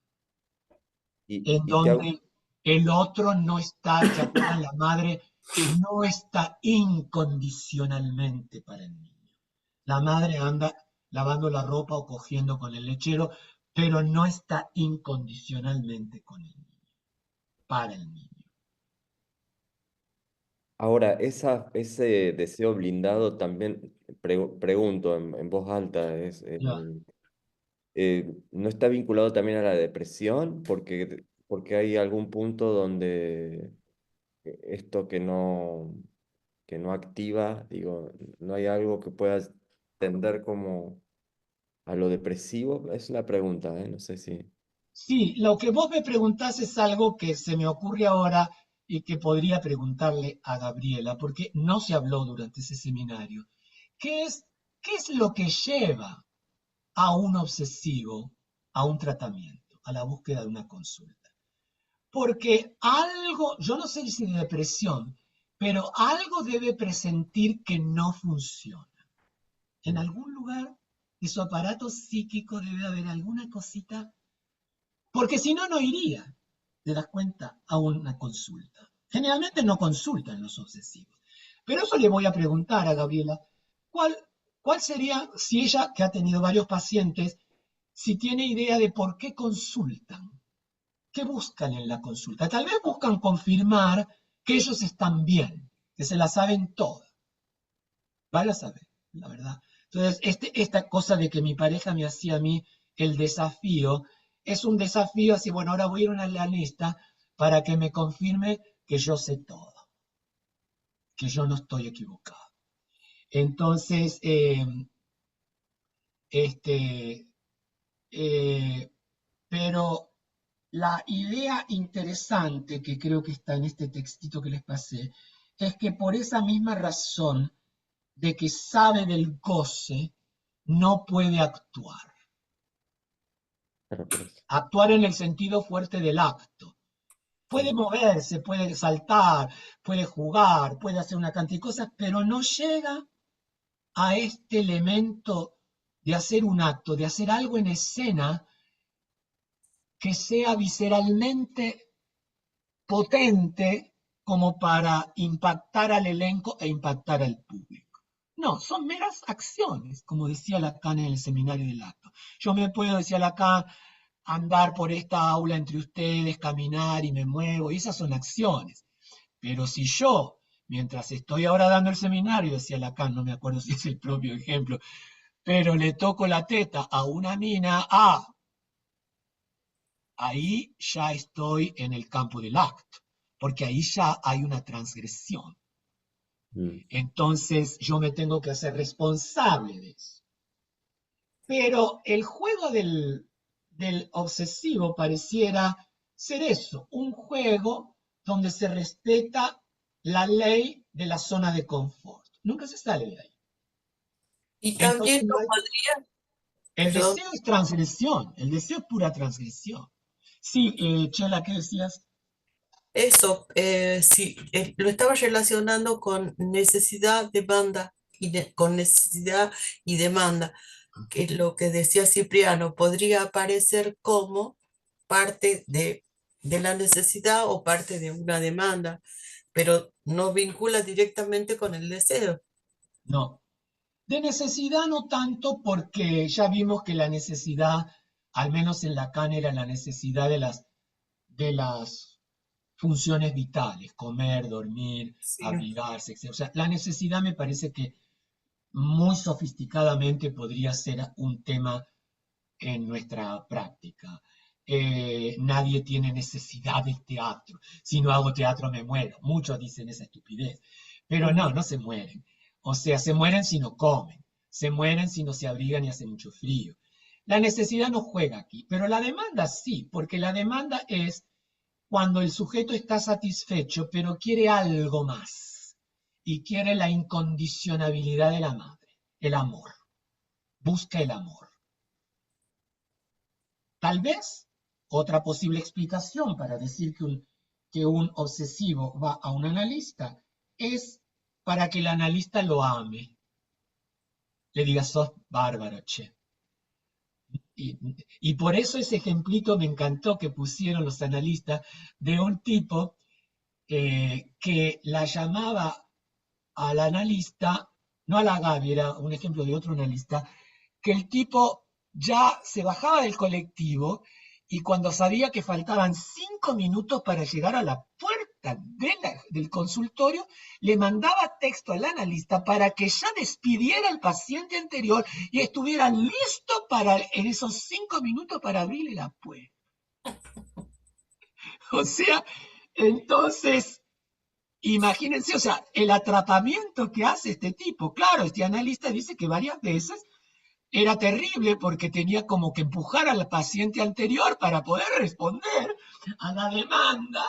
En y te hago, donde el otro no está, ¿se acuerdan? La madre no está incondicionalmente para el niño. La madre anda lavando la ropa o cogiendo con el lechero, pero no está incondicionalmente con el niño, para el niño. ahora, ese deseo blindado también, pregunto en voz alta, Ya. ¿no está vinculado también a la depresión? Porque hay algún punto donde esto que no activa, digo, no hay algo que pueda tender como a lo depresivo. Es una pregunta, ¿eh? No sé si... Sí, lo que vos me preguntás es algo que se me ocurre ahora y que podría preguntarle a Gabriela, porque no se habló durante ese seminario. ¿Qué es, qué es lo que lleva a un obsesivo a un tratamiento, a la búsqueda de una consulta? Porque algo, yo no sé si de depresión, pero algo debe presentir que no funciona. En algún lugar de su aparato psíquico debe haber alguna cosita, porque si no, no iría, te das cuenta, a una consulta. Generalmente no consultan los obsesivos. Pero eso le voy a preguntar a Gabriela, ¿cuál, cuál sería, si ella, que ha tenido varios pacientes, si tiene idea de por qué consultan? ¿Qué buscan en la consulta? Tal vez buscan confirmar que ellos están bien, que se la saben todas. Vaya a saber, la verdad. Entonces, esta cosa de que mi pareja me hacía a mí el desafío, es un desafío así, bueno, ahora voy a ir a una analista para que me confirme que yo sé todo, que yo no estoy equivocado. Entonces, este, pero la idea interesante que creo que está en este textito que les pasé es que por esa misma razón de que sabe del goce, no puede actuar. Claro, por eso. Actuar en el sentido fuerte del acto. Puede Sí. moverse, puede saltar, puede jugar, puede hacer una cantidad de cosas, pero no llega a este elemento de hacer un acto, de hacer algo en escena que sea visceralmente potente como para impactar al elenco e impactar al público. No, son meras acciones, como decía Lacan en el seminario del acto. Yo me puedo, decía Lacan, andar por esta aula entre ustedes, caminar y me muevo, y esas son acciones. Pero si yo, mientras estoy ahora dando el seminario, decía Lacan, no me acuerdo si es el propio ejemplo, pero le toco la teta a una mina, ahí ya estoy en el campo del acto, porque ahí ya hay una transgresión. Mm. Entonces yo me tengo que hacer responsable de eso. Pero el juego del obsesivo pareciera ser eso, un juego donde se respeta la ley de la zona de confort. Nunca se sale de ahí. Y Entonces también no no hay, podría, el perdón, deseo es transgresión, el deseo es pura transgresión. Sí, Chela, ¿qué decías? Eso, sí, lo estaba relacionando con necesidad, demanda con necesidad y demanda, que es lo que decía Cipriano, podría aparecer como parte de la necesidad o parte de una demanda, pero no vincula directamente con el deseo. No. De necesidad no tanto porque ya vimos que la necesidad, al menos en Lacan, era la necesidad de las funciones vitales, comer, dormir, Sí, abrigarse, etc. O sea, la necesidad me parece que muy sofisticadamente podría ser un tema en nuestra práctica. Nadie tiene necesidad del teatro. Si no hago teatro me muero. Muchos dicen esa estupidez. Pero no, ujú, no se mueren. O sea, se mueren si no comen. Se mueren si no se abrigan y hace mucho frío. La necesidad no juega aquí, pero la demanda sí, porque la demanda es cuando el sujeto está satisfecho, pero quiere algo más. Y quiere la incondicionabilidad de la madre, el amor. Busca el amor. Tal vez otra posible explicación para decir que un obsesivo va a un analista es para que el analista lo ame, le diga, sos bárbaro, che. Y, y por eso ese ejemplito me encantó que pusieron los analistas de un tipo que la llamaba al analista, no a la Gaby, era un ejemplo de otro analista, que el tipo ya se bajaba del colectivo y cuando sabía que faltaban 5 minutos para llegar a la puerta del consultorio, le mandaba texto al analista para que ya despidiera al paciente anterior y estuviera listo en esos 5 minutos para abrirle la puerta. O sea, entonces imagínense, o sea, el atrapamiento que hace este tipo. Claro, este analista dice que varias veces era terrible porque tenía como que empujar al paciente anterior para poder responder a la demanda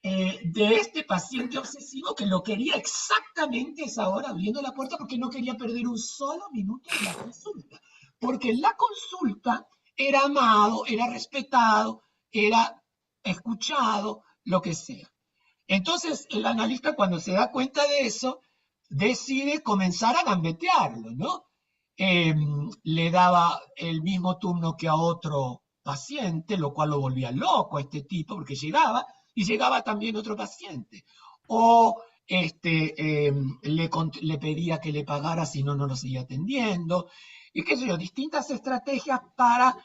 de este paciente obsesivo que lo quería exactamente a esa hora abriendo la puerta porque no quería perder un solo minuto de la consulta. Porque en la consulta era amado, era respetado, era escuchado, lo que sea. Entonces el analista cuando se da cuenta de eso, decide comenzar a gambetearlo, ¿no? Eh, Le daba el mismo turno que a otro paciente, lo cual lo volvía loco a este tipo, porque llegaba y llegaba también otro paciente. O le pedía que le pagara si no, no lo seguía atendiendo. Y qué sé yo, distintas estrategias para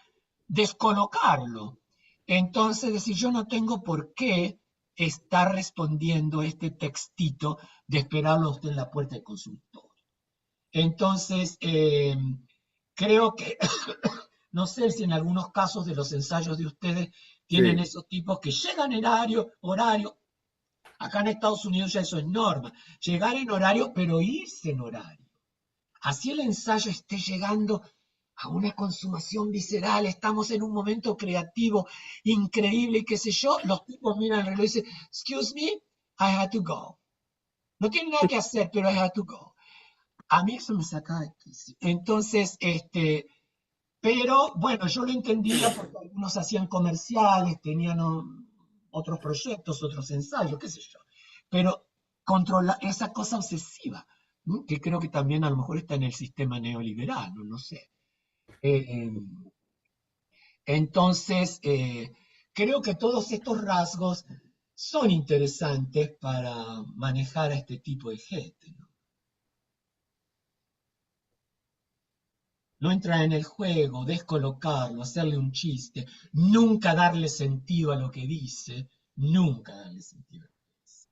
descolocarlo. Entonces, decir, yo no tengo por qué estar respondiendo este textito de esperarlo a usted en la puerta del consultorio. Entonces, creo que, no sé si en algunos casos de los ensayos de ustedes tienen Sí. esos tipos que llegan en horario. Acá en Estados Unidos ya eso es norma. Llegar en horario, pero irse en horario. Así el ensayo esté llegando a una consumación visceral, estamos en un momento creativo increíble y qué sé yo, los tipos miran el reloj y dicen, excuse me, I had to go. No tienen nada que hacer, pero I had to go. A mí eso me saca de quicio. Entonces, pero bueno, yo lo entendía porque algunos hacían comerciales, tenían otros proyectos, otros ensayos, qué sé yo. Pero controla esa cosa obsesiva, ¿no? Que creo que también a lo mejor está en el sistema neoliberal, no sé. Eh, entonces, creo que todos estos rasgos son interesantes para manejar a este tipo de gente, ¿no? No entrar en el juego, descolocarlo, hacerle un chiste, nunca darle sentido a lo que dice, nunca darle sentido a lo que dice.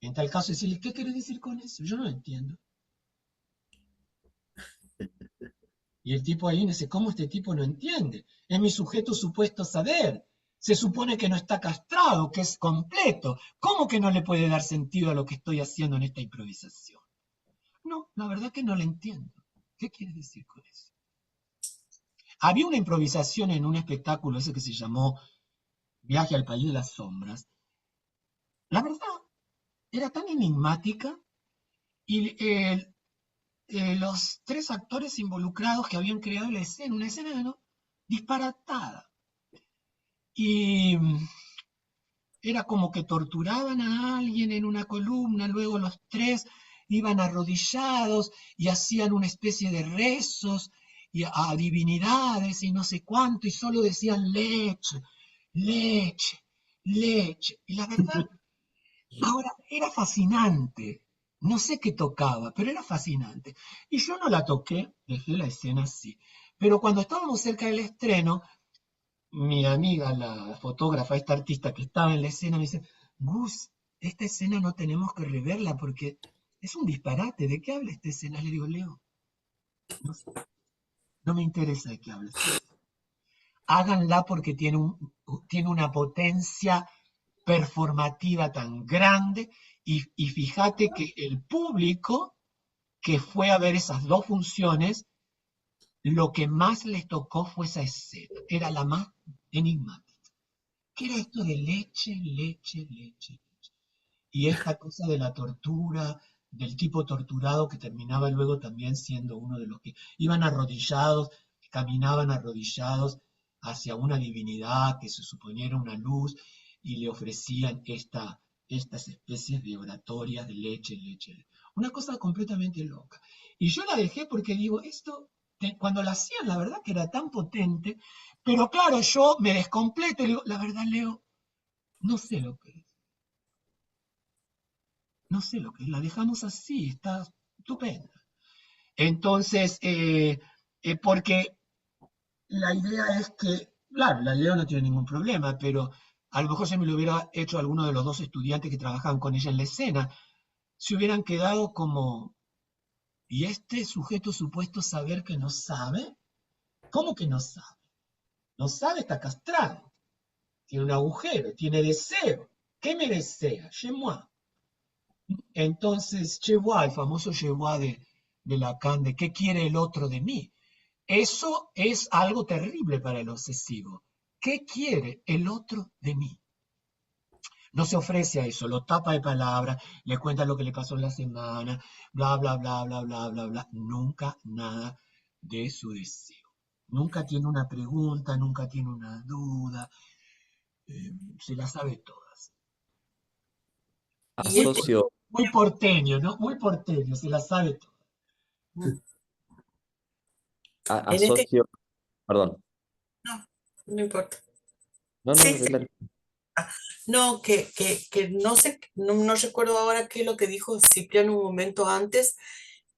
En tal caso, decirle, ¿qué querés decir con eso? Yo no lo entiendo. Y el tipo ahí dice, ¿cómo este tipo no entiende? Es mi sujeto supuesto saber. Se supone que no está castrado, que es completo. ¿Cómo que no le puede dar sentido a lo que estoy haciendo en esta improvisación? No, la verdad que no lo entiendo. ¿Qué quieres decir con eso? Había una improvisación en un espectáculo ese que se llamó Viaje al País de las Sombras. La verdad, era tan enigmática y los tres actores involucrados que habían creado la escena, una escena, ¿no?, disparatada. y era como que torturaban a alguien en una columna, luego los tres iban arrodillados y hacían una especie de rezos y a divinidades y no sé cuánto, y solo decían leche, leche, leche. Y la verdad, ahora era fascinante. No sé qué tocaba, pero era fascinante. Y yo no la toqué, dejé la escena así. Pero cuando estábamos cerca del estreno, mi amiga, la fotógrafa, esta artista que estaba en la escena, me dice, Gus, esta escena no tenemos que reverla porque es un disparate. ¿De qué habla esta escena? Le digo, Leo, no, no me interesa de qué habla esta escena. Háganla porque tiene una potencia performativa tan grande y fíjate que el público que fue a ver esas dos funciones, lo que más les tocó fue esa escena, era la más enigmática. ¿Qué era esto de leche, leche, leche? Y esta cosa de la tortura, del tipo torturado que terminaba luego también siendo uno de los que iban arrodillados, caminaban arrodillados hacia una divinidad que se suponía era una luz y le ofrecían estas especies de oratorias de leche, leche. Una cosa completamente loca. Y yo la dejé porque digo, esto, cuando la hacían, la verdad que era tan potente, pero claro, yo me descompleto y digo, la verdad, Leo, no sé lo que es. No sé lo que es, la dejamos así, está estupenda. Entonces, porque la idea es que, claro, la Leo no tiene ningún problema, pero a lo mejor se me lo hubiera hecho alguno de los dos estudiantes que trabajaban con ella en la escena, se hubieran quedado como, ¿y este sujeto supuesto saber que no sabe? ¿Cómo que no sabe? No sabe, está castrado, tiene un agujero, tiene deseo. ¿Qué me desea? Chez moi. Entonces, Chewa, el famoso Chewa de Lacan, de qué quiere el otro de mí. Eso es algo terrible para el obsesivo. ¿Qué quiere el otro de mí? No se ofrece a eso, lo tapa de palabras, le cuenta lo que le pasó en la semana, bla, bla, bla, bla, bla, bla, bla. Nunca nada de su deseo. Nunca tiene una pregunta, nunca tiene una duda, se las sabe todas. Y Muy, este, Asocio, muy porteño, ¿no? Muy porteño, se las sabe todas. en este, asocio, perdón, no, no importa. no, no, Sí, sí. adelante. No, que no sé, no recuerdo ahora qué es lo que dijo Cipriano un momento antes,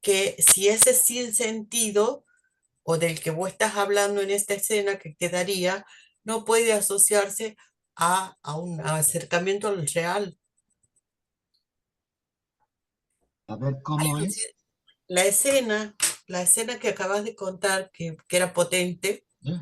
que si ese sentido o del que vos estás hablando en esta escena que quedaría, no puede asociarse a un acercamiento al real. A ver Hay cómo un es. ci- La escena, la escena que acabas de contar, que era potente, ¿Eh?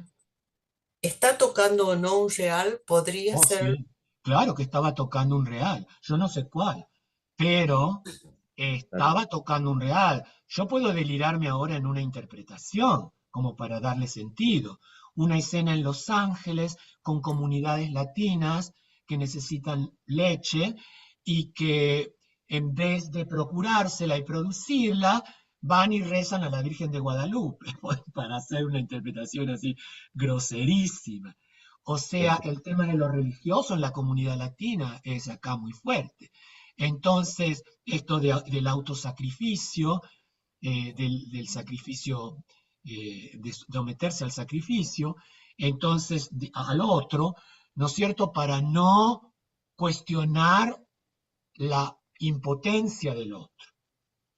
¿está tocando o no un real? Podría Oh, ser. sí, claro que estaba tocando un real, yo no sé cuál, pero Claro. estaba tocando un real. Yo puedo delirarme ahora en una interpretación, como para darle sentido. Una escena en Los Ángeles con comunidades latinas que necesitan leche y que en vez de procurársela y producirla, van y rezan a la Virgen de Guadalupe, para hacer una interpretación así groserísima. O sea, el tema de lo religioso en la comunidad latina es acá muy fuerte. Entonces, esto del autosacrificio, del sacrificio, de someterse al sacrificio, entonces al otro, ¿no es cierto? Para no cuestionar la impotencia del otro.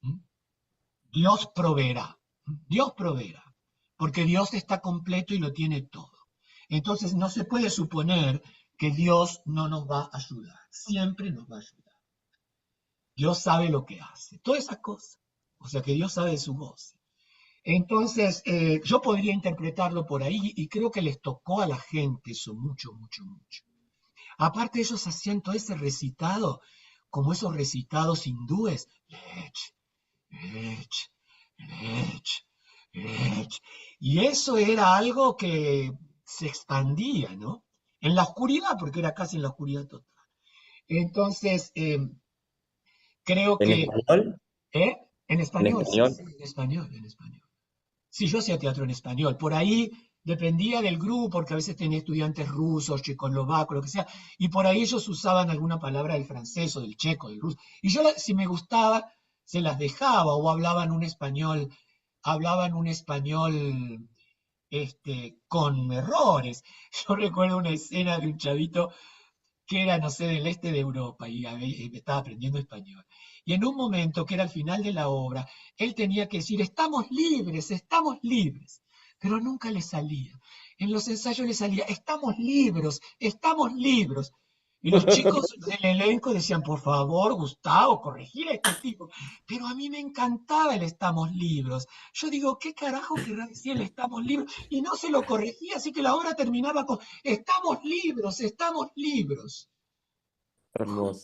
¿Mm? Dios proveerá, Dios proveerá, porque Dios está completo y lo tiene todo. Entonces no se puede suponer que Dios no nos va a ayudar, siempre nos va a ayudar. Dios sabe lo que hace, todas esas cosas. O sea que Dios sabe de su voz. Entonces, yo podría interpretarlo por ahí y creo que les tocó a la gente eso mucho, mucho, mucho. Aparte, ellos hacían todo ese recitado, como esos recitados hindúes, lech, lech, lech, lech. Y eso era algo que se expandía, ¿no? En la oscuridad, porque era casi en la oscuridad total. Entonces, creo ¿En que, español? ¿eh? En ¿En español, sí, español? sí, en español, en español. Sí, yo hacía teatro en español. Por ahí dependía del grupo, porque a veces tenía estudiantes rusos, checoslovacos, lo que sea, y por ahí ellos usaban alguna palabra del francés o del checo, del ruso. Y yo, si me gustaba, se las dejaba o hablaban un español con errores. Yo recuerdo una escena de un chavito que era, no sé, del este de Europa y estaba aprendiendo español. Y en un momento, que era al final de la obra, él tenía que decir, estamos libres, pero nunca le salía. En los ensayos le salía, estamos libres. Y los chicos del elenco decían, por favor, Gustavo, corregir a este tipo. Pero a mí me encantaba el estamos libres. Yo digo, ¿qué carajo querrá decir el estamos libres? Y no se lo corregía, así que la obra terminaba con, estamos libres, estamos libres. Hermoso.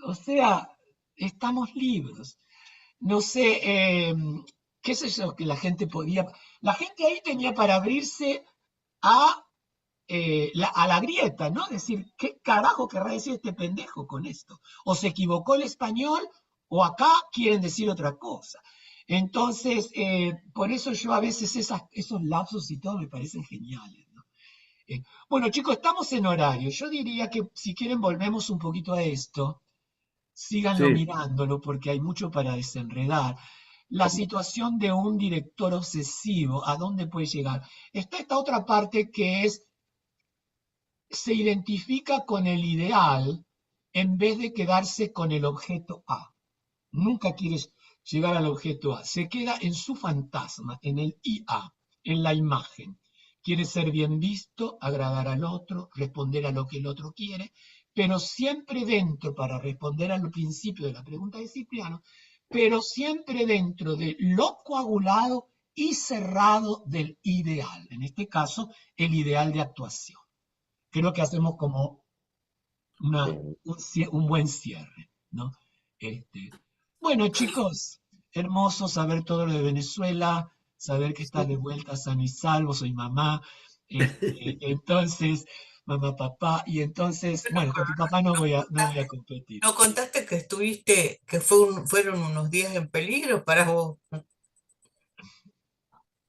O sea, estamos libres. No sé, qué sé yo, que la gente podía. La gente ahí tenía para abrirse a, a la grieta, ¿no? Decir, ¿qué carajo querrá decir este pendejo con esto? O se equivocó el español, o acá quieren decir otra cosa. Entonces, por eso yo a veces esos lapsos y todo me parecen geniales, ¿no? Bueno, chicos, estamos en horario. Yo diría que si quieren volvemos un poquito a esto. Síganlo Sí, mirándolo porque hay mucho para desenredar. La situación de un director obsesivo, ¿a dónde puede llegar? Está esta otra parte que es, se identifica con el ideal en vez de quedarse con el objeto A. Nunca quiere llegar al objeto A, se queda en su fantasma, en el IA, en la imagen. Quiere ser bien visto, agradar al otro, responder a lo que el otro quiere, pero siempre dentro, para responder al principio de la pregunta de Cipriano, pero siempre dentro de lo coagulado y cerrado del ideal, en este caso, el ideal de actuación. Creo que hacemos como Bien. un buen cierre, ¿no? Este, bueno, chicos, hermoso saber todo lo de Venezuela, saber que estás de vuelta sano y salvo, soy mamá, entonces, mamá, papá, y entonces, bueno, con tu papá no voy a competir. No contaste que estuviste, que fueron unos días en peligro para vos,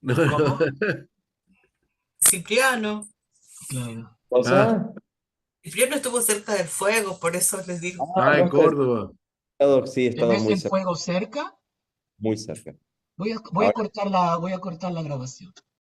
no, ¿Cómo? no. Cipriano. Claro. Ah, ¿Cosa? Cipriano estuvo cerca del fuego, por eso les digo. No en estoy Córdoba. sí, he estado ¿Tenés el fuego cerca? muy cerca. Voy a Ahora, cortar la grabación.